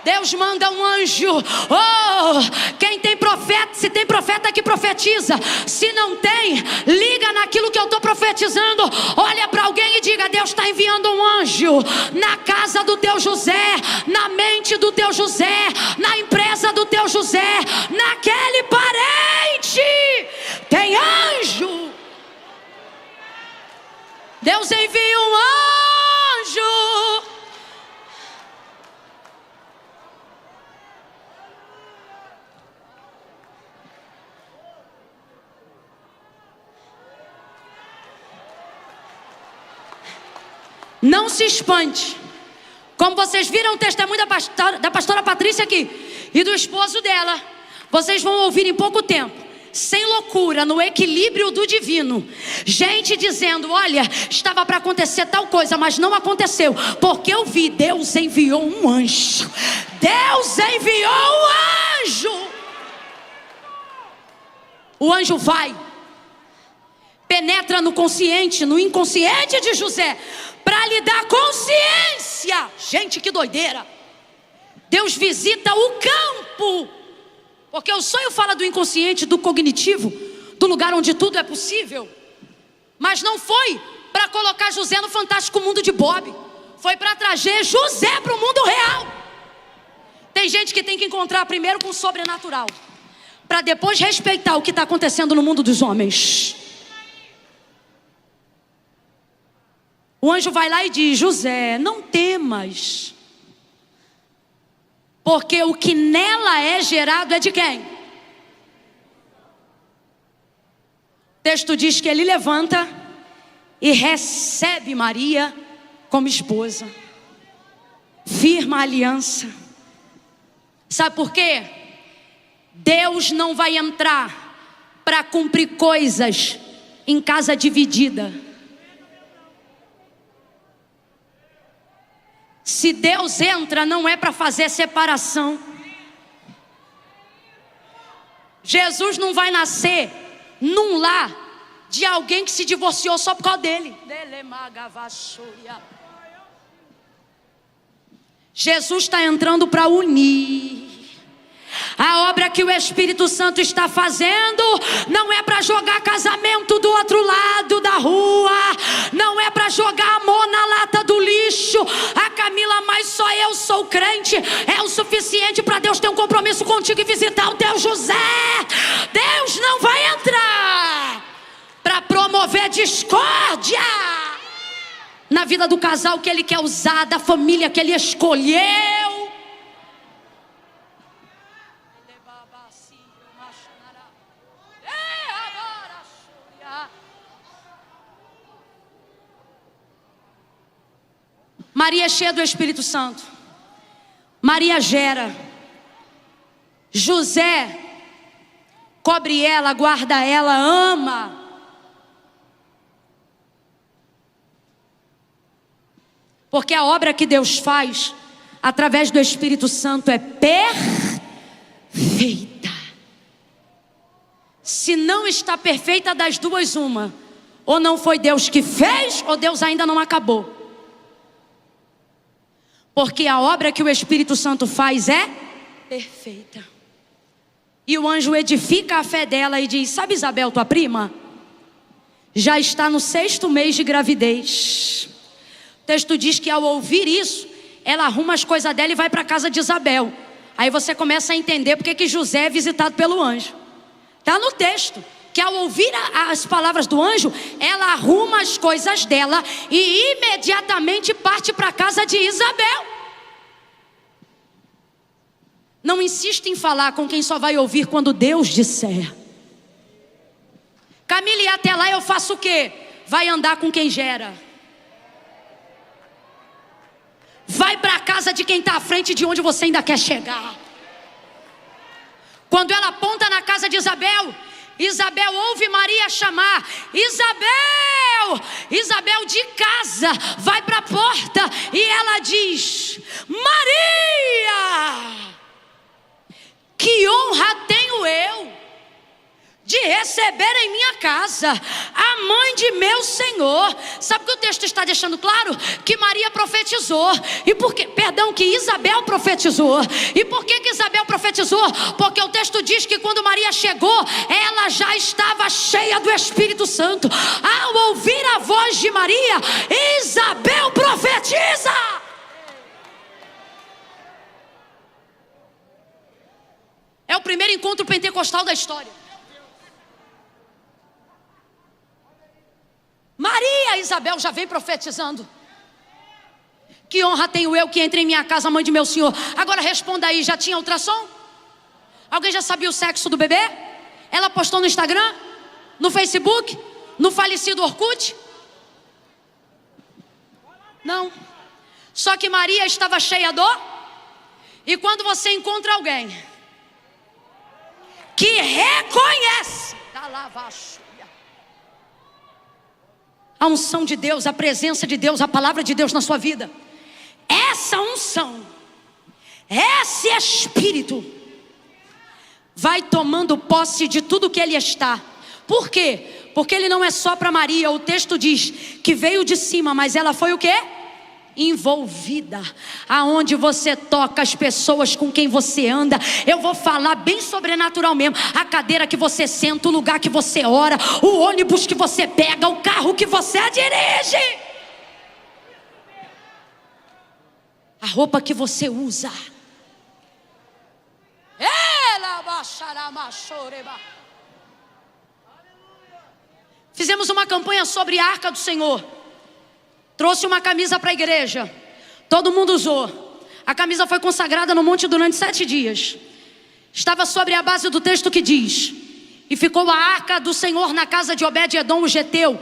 Deus manda um anjo. Oh, quem tem profeta, se tem profeta que profetiza, se não tem, liga naquilo que eu estou profetizando. Olha para alguém e diga: Deus está enviando um anjo na casa do teu José, na mente do teu José, na empresa do teu José, naquele parente. Tem anjo. Deus envia um anjo. Não se espante. Como vocês viram o testemunho da pastora Patrícia aqui e do esposo dela, vocês vão ouvir em pouco tempo, sem loucura, no equilíbrio do divino, gente dizendo: olha, estava para acontecer tal coisa, mas não aconteceu, porque eu vi, Deus enviou um anjo. Deus enviou um anjo. O anjo vai, penetra no consciente, no inconsciente de José, para lhe dar consciência. Gente, que doideira. Deus visita o campo, porque o sonho fala do inconsciente, do cognitivo, do lugar onde tudo é possível. Mas não foi para colocar José no fantástico mundo de Bob, foi para trazer José para o mundo real. Tem gente que tem que encontrar primeiro com o sobrenatural, para depois respeitar o que está acontecendo no mundo dos homens. O anjo vai lá e diz: José, não temas, porque o que nela é gerado é de quem? O texto diz que ele levanta e recebe Maria como esposa, firma a aliança. Sabe por quê? Deus não vai entrar para cumprir coisas em casa dividida. Se Deus entra, não é para fazer separação. Jesus não vai nascer num lar de alguém que se divorciou só por causa dele. Jesus está entrando para unir. A obra que o Espírito Santo está fazendo não é para jogar casamento do outro lado da rua, não é para jogar amor na lata do lixo. A Camila, mas só eu sou crente, é o suficiente para Deus ter um compromisso contigo e visitar o teu José. Deus não vai entrar para promover discórdia na vida do casal que Ele quer usar, da família que Ele escolheu. Maria é cheia do Espírito Santo. Maria gera. José cobre ela, guarda ela, ama. Porque a obra que Deus faz através do Espírito Santo é perfeita. Se não está perfeita, das duas uma: ou não foi Deus que fez, ou Deus ainda não acabou. Porque a obra que o Espírito Santo faz é perfeita. E o anjo edifica a fé dela e diz: sabe Isabel, tua prima, já está no 6º mês de gravidez. O texto diz que ao ouvir isso, ela arruma as coisas dela e vai para a casa de Isabel. Aí você começa a entender porque que José é visitado pelo anjo. Está no texto que ao ouvir as palavras do anjo, ela arruma as coisas dela e imediatamente parte para a casa de Isabel. Não insiste em falar com quem só vai ouvir quando Deus disser. até lá eu faço o quê? Vai andar com quem gera. Vai para a casa de quem está à frente de onde você ainda quer chegar. Quando ela aponta na casa de Isabel, Isabel ouve Maria chamar: Isabel! Isabel de casa vai para a porta e ela diz: Maria! Que honra tenho eu de receber em minha casa a mãe de meu Senhor. Sabe o que o texto está deixando claro? Que Maria profetizou. E por que, que Isabel profetizou. E por que Isabel profetizou? Porque o texto diz que quando Maria chegou, ela já estava cheia do Espírito Santo. Ao ouvir a voz de Maria, Isabel profetiza. É o primeiro encontro pentecostal da história. Maria, Isabel já vem profetizando. Que honra tenho eu que entre em minha casa, mãe de meu Senhor. Agora responda aí, já tinha ultrassom? Alguém já sabia o sexo do bebê? Ela postou no Instagram? No Facebook? No falecido Orkut? Não. Só que Maria estava cheia do... E quando você encontra alguém que reconhece a unção de Deus, a presença de Deus, a palavra de Deus na sua vida, essa unção, esse Espírito vai tomando posse de tudo que Ele está. Por quê? Porque Ele não é só para Maria. O texto diz que veio de cima, mas ela foi o quê? Envolvida. Aonde você toca, as pessoas com quem você anda. Eu vou falar bem sobrenatural mesmo. A cadeira que você senta, o lugar que você ora, o ônibus que você pega, o carro que você dirige, a roupa que você usa. Fizemos uma campanha sobre a Arca do Senhor. Trouxe uma camisa para a igreja. Todo mundo usou. A camisa foi consagrada no monte durante 7 dias. Estava sobre a base do texto que diz: e ficou a arca do Senhor na casa de Obed-edom o geteu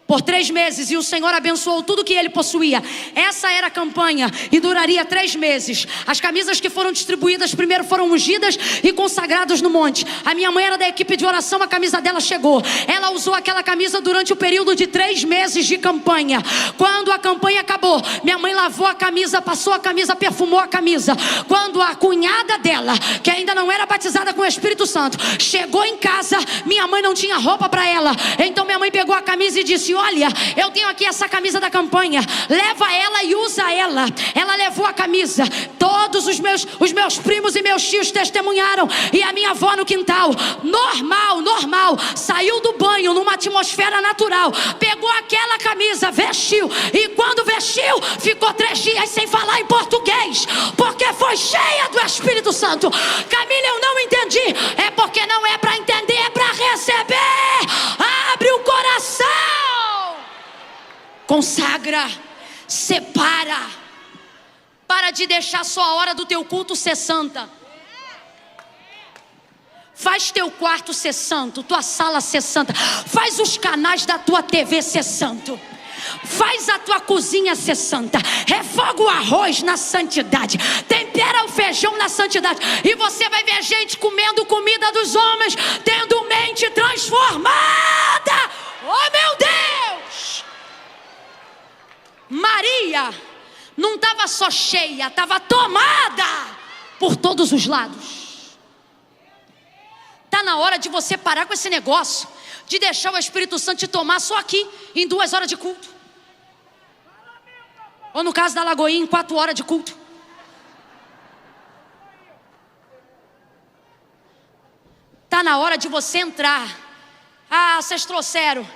por 3 meses, e o Senhor abençoou tudo que ele possuía. Essa era a campanha e duraria 3 meses. As camisas que foram distribuídas primeiro foram ungidas e consagradas no monte. A minha mãe era da equipe de oração, a camisa dela chegou. Ela usou aquela camisa durante o período de 3 meses de campanha. Quando a campanha acabou, minha mãe lavou a camisa, passou a camisa, perfumou a camisa. Quando a cunhada dela, que ainda não era batizada com o Espírito Santo, chegou em casa, minha mãe não tinha roupa para ela. Então minha mãe pegou a camisa e disse: olha, eu tenho aqui essa camisa da campanha, leva ela e usa ela. Ela levou a camisa. Todos os meus primos e meus tios testemunharam. E a minha avó no quintal, normal, saiu do banho numa atmosfera natural, pegou aquela camisa, vestiu, e quando vestiu, ficou 3 dias sem falar em português, porque foi cheia do Espírito Santo. Camila, eu não entendi. É porque não é para entender, é para receber. Abre o coração, consagra, separa. Para de deixar só a hora do teu culto ser santa. Faz teu quarto ser santo, tua sala ser santa. Faz os canais da tua TV ser santo. Faz a tua cozinha ser santa. Refoga o arroz na santidade. Tempera o feijão na santidade. E você vai ver gente comendo comida dos homens, tendo mente transformada. Oh meu Deus! Maria não estava só cheia, estava tomada por todos os lados. Está na hora de você parar com esse negócio de deixar o Espírito Santo te tomar só aqui em 2 horas de culto, ou no caso da Lagoinha, em 4 horas de culto. Está na hora de você entrar. Ah, vocês trouxeram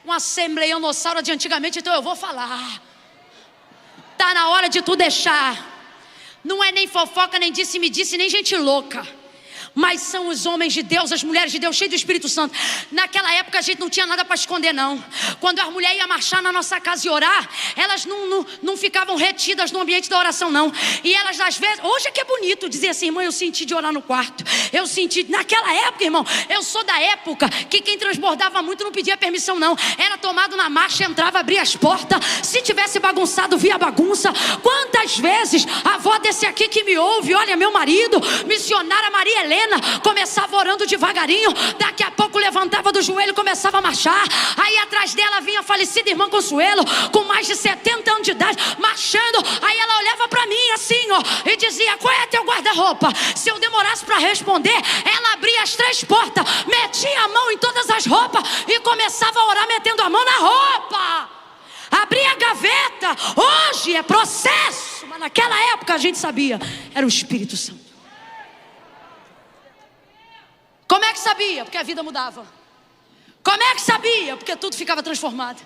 um assembleionossauro de antigamente, então eu vou falar. Está na hora de tu deixar. Não é nem fofoca, nem disse-me-disse, nem gente louca. mas são os homens de Deus, as mulheres de Deus, cheios do Espírito Santo. Naquela época a gente não tinha nada para esconder, não. Quando as mulheres iam marchar na nossa casa e orar, elas não ficavam retidas no ambiente da oração, não. E elas às vezes, hoje é que é bonito dizer assim, irmã, eu senti de orar no quarto. Eu senti, naquela época, irmão, eu sou da época que quem transbordava muito não pedia permissão, não. Era tomado na marcha, entrava, abria as portas. Se tivesse bagunçado, via bagunça. Quantas vezes a avó desse aqui que me ouve, olha, meu marido, missionária Maria Helena, começava orando devagarinho, daqui a pouco levantava do joelho, começava a marchar. Aí atrás dela vinha a falecida irmã Consuelo, com mais de 70 anos de idade, marchando. Aí ela olhava para mim assim, ó, e dizia, qual é teu guarda-roupa? Se eu demorasse para responder, ela abria as 3 portas, metia a mão em todas as roupas e começava a orar metendo a mão na roupa. Abria a gaveta. Hoje é processo, mas naquela época a gente sabia, era o Espírito Santo. Como é que sabia? Porque a vida mudava. Como é que sabia? Porque tudo ficava transformado.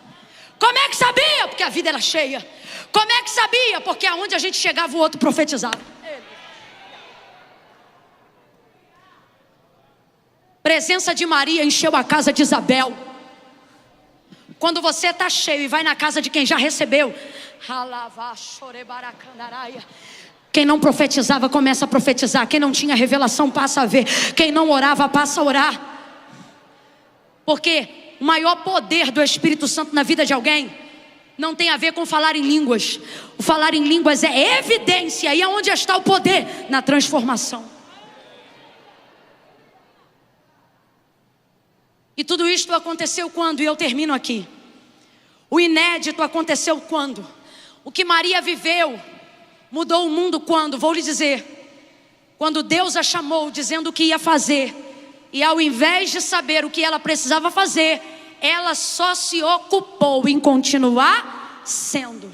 Como é que sabia? Porque a vida era cheia. Como é que sabia? Porque aonde a gente chegava o outro profetizava. Presença de Maria encheu a casa de Isabel. Quando você está cheio e vai na casa de quem já recebeu, quem não profetizava começa a profetizar. Quem não tinha revelação passa a ver. Quem não orava passa a orar. Porque o maior poder do Espírito Santo na vida de alguém não tem a ver com falar em línguas. O falar em línguas é evidência. E aonde está o poder? Na transformação. E tudo isto aconteceu quando? E eu termino aqui. O inédito aconteceu quando? O que Maria viveu mudou o mundo quando? Vou lhe dizer. Quando Deus a chamou dizendo o que ia fazer. E ao invés de saber o que ela precisava fazer, ela só se ocupou em continuar sendo.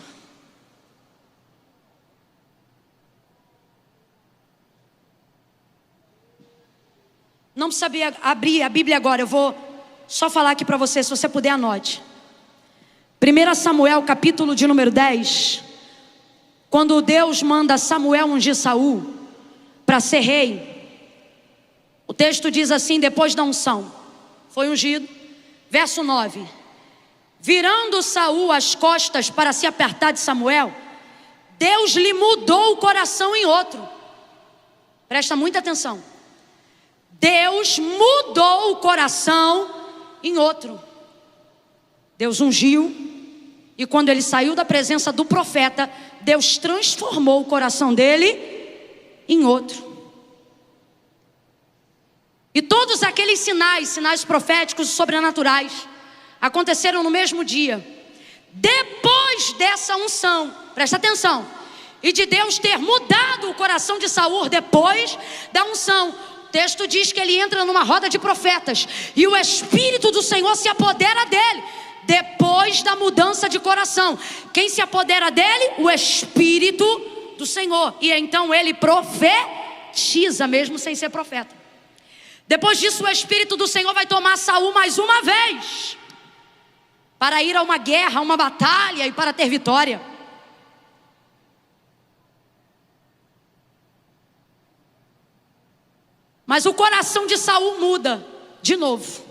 Não precisa abrir a Bíblia agora, eu vou só falar aqui para você, se você puder anote. 1 Samuel capítulo de número 10. Quando Deus manda Samuel ungir Saul para ser rei, o texto diz assim, depois da unção, foi ungido, verso 9. Virando Saul as costas para se apertar de Samuel, Deus lhe mudou o coração em outro. Presta muita atenção. Deus mudou o coração em outro. Deus ungiu, e quando ele saiu da presença do profeta, Deus transformou o coração dele em outro. E todos aqueles sinais proféticos e sobrenaturais aconteceram no mesmo dia. Depois dessa unção, presta atenção, e de Deus ter mudado o coração de Saul depois da unção, o texto diz que ele entra numa roda de profetas e o Espírito do Senhor se apodera dele. Depois da mudança de coração, quem se apodera dele? O Espírito do Senhor. E então ele profetiza mesmo sem ser profeta. Depois disso o Espírito do Senhor vai tomar Saul mais uma vez para ir a uma guerra, a uma batalha e para ter vitória. Mas o coração de Saul muda de novo.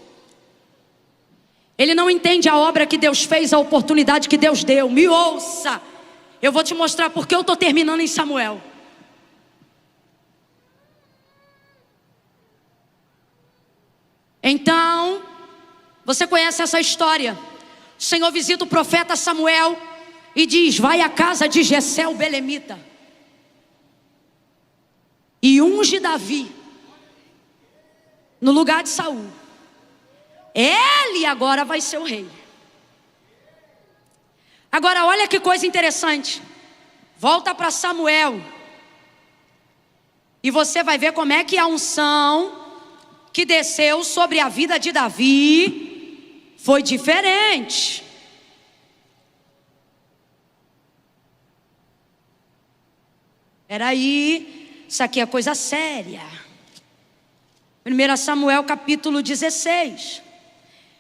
Ele não entende a obra que Deus fez, a oportunidade que Deus deu. Me ouça, eu vou te mostrar porque eu estou terminando em Samuel. Então, você conhece essa história. O Senhor visita o profeta Samuel e diz, vai à casa de Jessé o belemita e unge Davi no lugar de Saul. Ele agora vai ser o rei. Agora olha que coisa interessante. Volta para Samuel e você vai ver como é que a unção que desceu sobre a vida de Davi foi diferente. Peraí, isso aqui é coisa séria. 1 Samuel capítulo 16,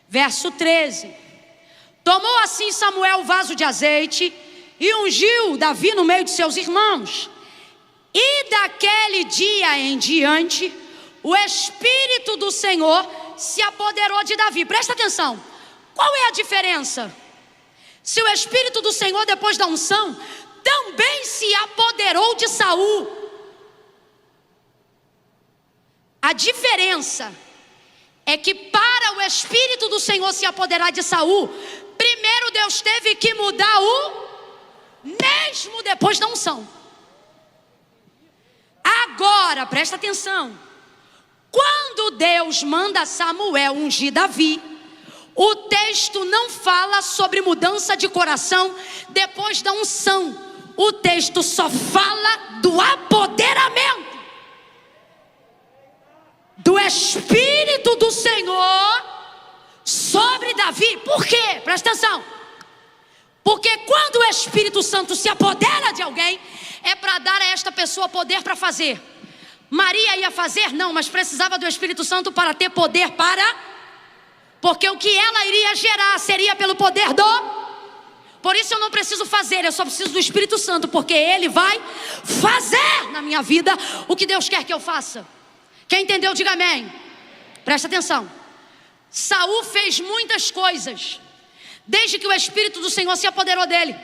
verso 13. Tomou assim Samuel o vaso de azeite e ungiu Davi no meio de seus irmãos. E daquele dia em diante, o Espírito do Senhor se apoderou de Davi. Presta atenção, qual é a diferença? Se o Espírito do Senhor, depois da unção, também se apoderou de Saul, a diferença é que para o Espírito do Senhor se apoderar de Saul, primeiro Deus teve que mudar o mesmo depois da unção. Agora, presta atenção, quando Deus manda Samuel ungir Davi, o texto não fala sobre mudança de coração depois da unção. O texto só fala do apoderamento do Espírito do Senhor sobre Davi. Por quê? Presta atenção. Porque quando o Espírito Santo se apodera de alguém, é para dar a esta pessoa poder para fazer. Maria ia fazer? Não, mas precisava do Espírito Santo para ter poder para... Porque o que ela iria gerar seria pelo poder do... Por isso eu não preciso fazer, eu só preciso do Espírito Santo, porque Ele vai fazer na minha vida o que Deus quer que eu faça. Quem entendeu, diga amém. Presta atenção. Saul fez muitas coisas desde que o Espírito do Senhor se apoderou dele,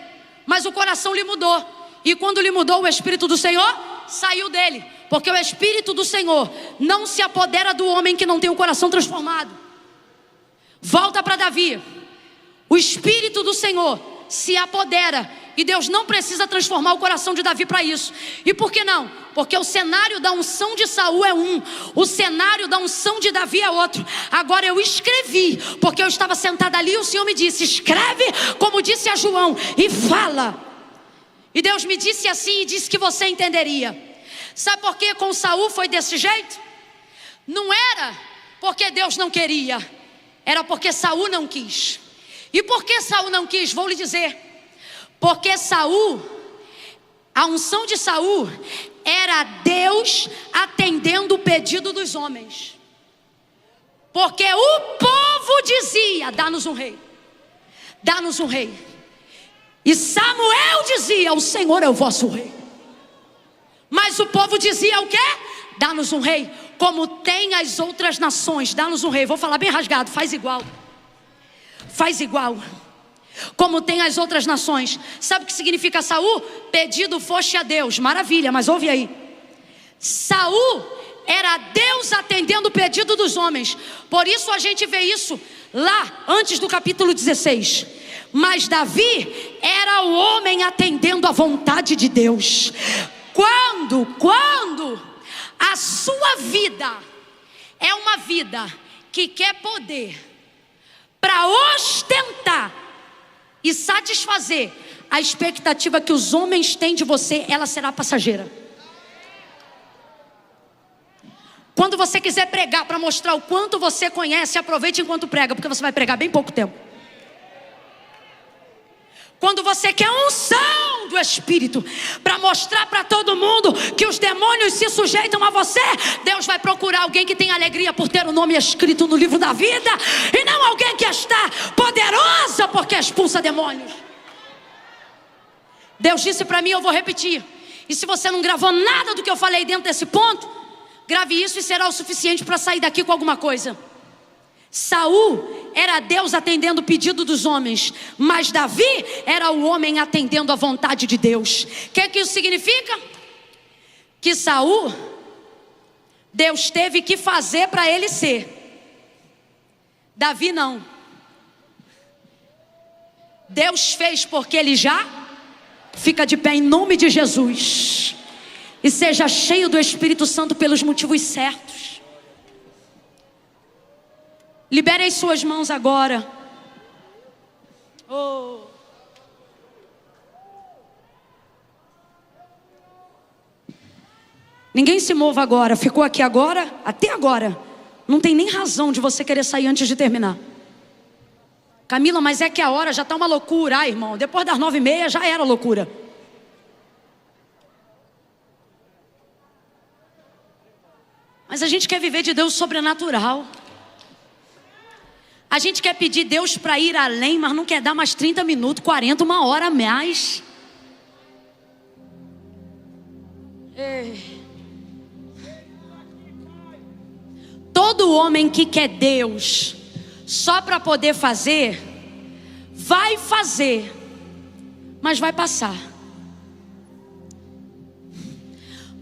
mas o coração lhe mudou. E quando lhe mudou, o Espírito do Senhor saiu dele, porque o Espírito do Senhor não se apodera do homem que não tem o coração transformado. Volta para Davi. O Espírito do Senhor se apodera, e Deus não precisa transformar o coração de Davi para isso. E por que não? Porque o cenário da unção de Saul é um, o cenário da unção de Davi é outro. Agora eu escrevi, porque eu estava sentada ali e o Senhor me disse: escreve como disse a João e fala. E Deus me disse assim e disse que você entenderia. Sabe por que com Saul foi desse jeito? Não era porque Deus não queria, era porque Saul não quis. E por que Saul não quis? Vou lhe dizer. Porque Saul, a unção de Saul era Deus atendendo o pedido dos homens. Porque o povo dizia: dá-nos um rei, dá-nos um rei. E Samuel dizia: o Senhor é o vosso rei. Mas o povo dizia o quê? Dá-nos um rei, como tem as outras nações. Dá-nos um rei. Vou falar bem rasgado, faz igual. Faz igual. Como tem as outras nações. Sabe o que significa Saul? Pedido foste a Deus. Maravilha, mas ouve aí. Saul era Deus atendendo o pedido dos homens. Por isso a gente vê isso lá antes do capítulo 16. Mas Davi era o homem atendendo a vontade de Deus. Quando a sua vida é uma vida que quer poder para ostentar e satisfazer a expectativa que os homens têm de você, ela será passageira. Quando você quiser pregar para mostrar o quanto você conhece, aproveite enquanto prega, porque você vai pregar bem pouco tempo. Quando você quer unção do Espírito para mostrar para todo mundo que os demônios se sujeitam a você, Deus vai procurar alguém que tem alegria por ter o nome escrito no livro da vida, e não alguém que está poderosa porque expulsa demônios. Deus disse para mim, eu vou repetir, e se você não gravou nada do que eu falei dentro desse ponto, grave isso e será o suficiente para sair daqui com alguma coisa. Saul era Deus atendendo o pedido dos homens, mas Davi era o homem atendendo a vontade de Deus. O que isso significa? Que Saul, Deus teve que fazer para ele ser. Davi não. Deus fez porque ele já. Fica de pé em nome de Jesus e seja cheio do Espírito Santo pelos motivos certos. Libere as suas mãos agora. Oh. Ninguém se mova agora. Ficou aqui agora, até agora. Não tem nem razão de você querer sair antes de terminar. Camila, mas é que a hora já está uma loucura. Ah, irmão, depois das 9h30 já era loucura. Mas a gente quer viver de Deus sobrenatural. A gente quer pedir Deus para ir além, mas não quer dar mais 30 minutos, 40, uma hora a mais. todo homem que quer Deus só para poder fazer, vai fazer, mas vai passar.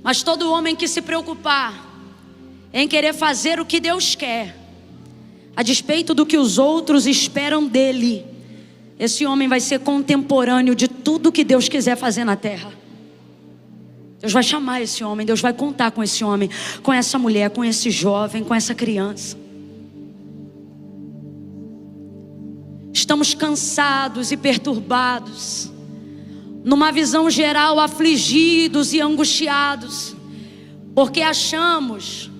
Mas todo homem que se preocupar em querer fazer o que Deus quer, a despeito do que os outros esperam dele, esse homem vai ser contemporâneo de tudo que Deus quiser fazer na terra. Deus vai chamar esse homem, Deus vai contar com esse homem, com essa mulher, com esse jovem, com essa criança. Estamos cansados e perturbados, numa visão geral afligidos e angustiados, porque achamos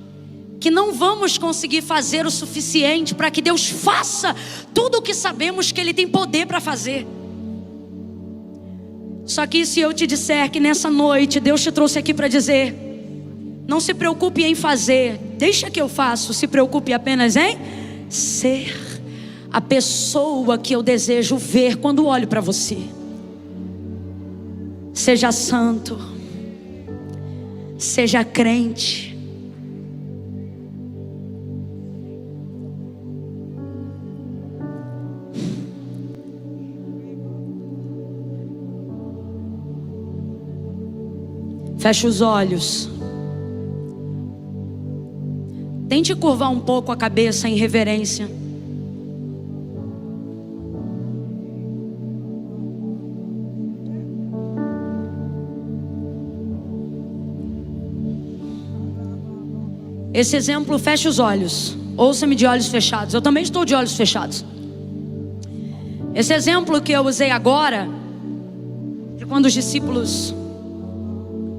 que não vamos conseguir fazer o suficiente para que Deus faça tudo o que sabemos que Ele tem poder para fazer. Só que se eu te disser que nessa noite Deus te trouxe aqui para dizer: não se preocupe em fazer, deixa que eu faço, se preocupe apenas em ser a pessoa que eu desejo ver quando olho para você. Seja santo, seja crente. Feche os olhos. Tente curvar um pouco a cabeça em reverência. Esse exemplo, feche os olhos. Ouça-me de olhos fechados. Eu também estou de olhos fechados. Esse exemplo que eu usei agora, de quando os discípulos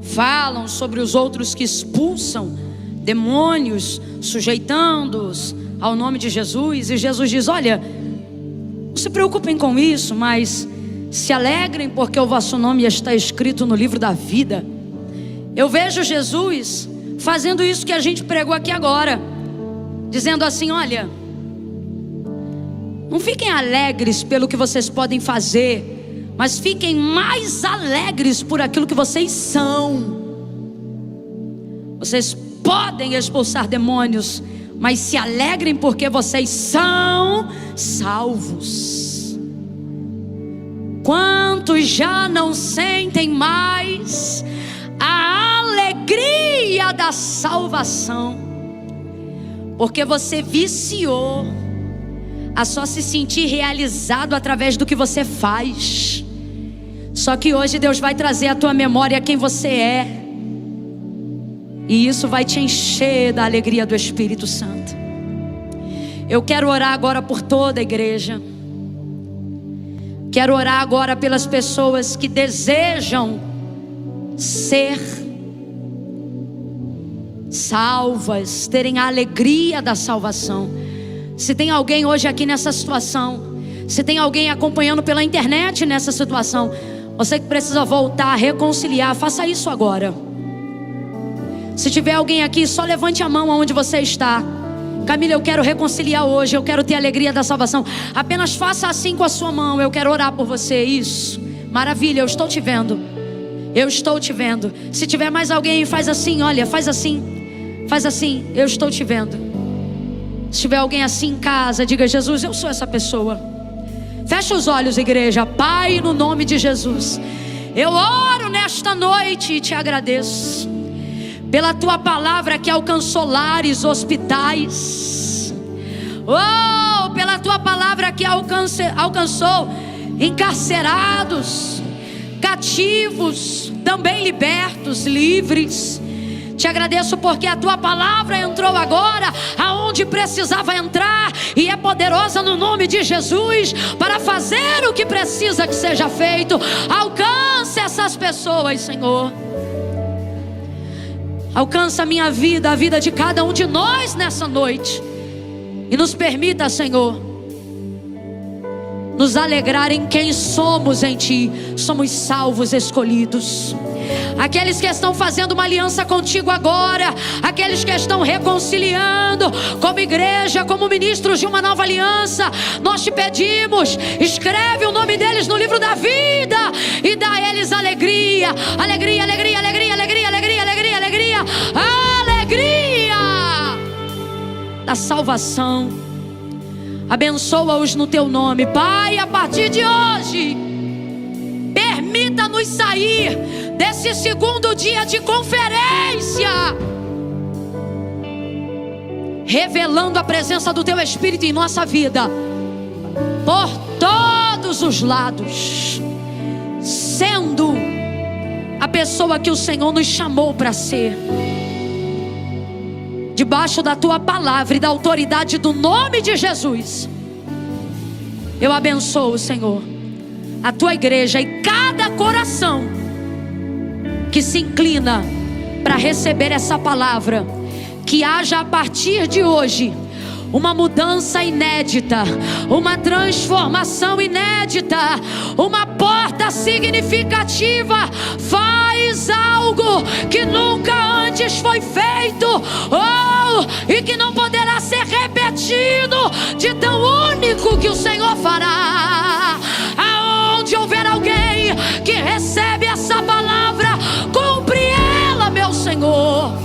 falam sobre os outros que expulsam demônios, sujeitando-os ao nome de Jesus, e Jesus diz: olha, não se preocupem com isso, mas se alegrem porque o vosso nome está escrito no livro da vida. Eu vejo Jesus fazendo isso que a gente pregou aqui agora, dizendo assim: olha, não fiquem alegres pelo que vocês podem fazer, mas fiquem mais alegres por aquilo que vocês são. Vocês podem expulsar demônios, mas se alegrem porque vocês são salvos. Quantos já não sentem mais a alegria da salvação? Porque você viciou a só se sentir realizado através do que você faz. Só que hoje Deus vai trazer à tua memória quem você é, e isso vai te encher da alegria do Espírito Santo. Eu quero orar agora por toda a igreja. Quero orar agora pelas pessoas que desejam ser salvas, terem a alegria da salvação. Se tem alguém hoje aqui nessa situação, se tem alguém acompanhando pela internet nessa situação, você que precisa voltar, reconciliar, faça isso agora. Se tiver alguém aqui, só levante a mão aonde você está. Camila, eu quero reconciliar hoje, eu quero ter a alegria da salvação. Apenas faça assim com a sua mão, eu quero orar por você. Isso, maravilha, eu estou te vendo. Eu estou te vendo. Se tiver mais alguém, faz assim, olha, faz assim. Faz assim, eu estou te vendo. Se tiver alguém assim em casa, diga: Jesus, eu sou essa pessoa. Fecha os olhos, igreja. Pai, no nome de Jesus, eu oro nesta noite e te agradeço pela tua palavra que alcançou lares, hospitais. Oh, pela tua palavra que alcançou encarcerados, cativos, também libertos, livres. Te agradeço porque a tua palavra entrou agora aonde precisava entrar, e é poderosa no nome de Jesus para fazer o que precisa que seja feito. Alcance essas pessoas, Senhor. Alcança a minha vida, a vida de cada um de nós nessa noite, e nos permita, Senhor, nos alegrar em quem somos em Ti. Somos salvos, escolhidos. Aqueles que estão fazendo uma aliança contigo agora, aqueles que estão reconciliando como igreja, como ministros de uma nova aliança, nós te pedimos, escreve o nome deles no livro da vida e dá a eles alegria, alegria, alegria, alegria, alegria, alegria, alegria, alegria, alegria. da salvação. Abençoa-os no teu nome, Pai. A partir de hoje, permita-nos sair desse segundo dia de conferência revelando a presença do teu Espírito em nossa vida, por todos os lados, sendo a pessoa que o Senhor nos chamou para ser, debaixo da tua palavra e da autoridade do nome de Jesus. Eu abençoo, Senhor, a tua igreja e cada coração que se inclina para receber essa palavra. Que haja a partir de hoje uma mudança inédita, uma transformação inédita, uma porta significativa. Faz algo que nunca antes foi feito, e que não poderá ser repetido, de tão único que o Senhor fará. Aonde houver alguém que recebe essa palavra, cumpre ela, meu Senhor.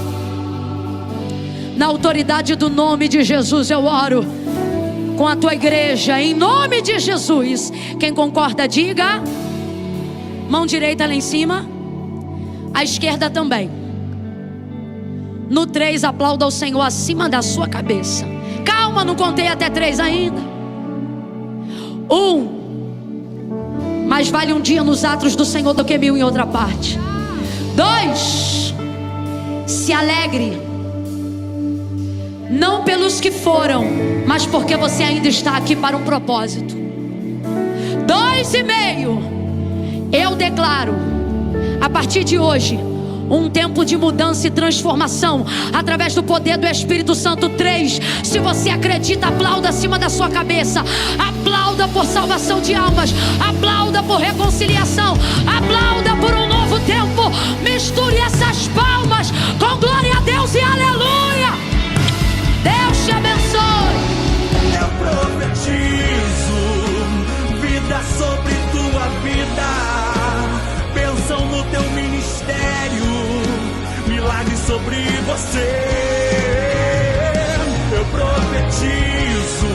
Na autoridade do nome de Jesus eu oro com a tua igreja, em nome de Jesus. Quem concorda, diga. Mão direita lá em cima, a esquerda também. No 3, aplauda o Senhor acima da sua cabeça. Calma, não contei até 3 ainda. 1, mais vale um dia nos atos do Senhor do que 1000 em outra parte. 2, se alegre, não pelos que foram, mas porque você ainda está aqui para um propósito. 2,5, eu declaro, a partir de hoje, um tempo de mudança e transformação, através do poder do Espírito Santo. 3, se você acredita, aplauda acima da sua cabeça. Aplauda por salvação de almas, aplauda por reconciliação, aplauda por um novo tempo. Misture essas palmas com glória a Deus e aleluia. Deus te abençoe. Eu profetizo vida sobre tua vida, bênção no teu ministério, milagre sobre você. Eu profetizo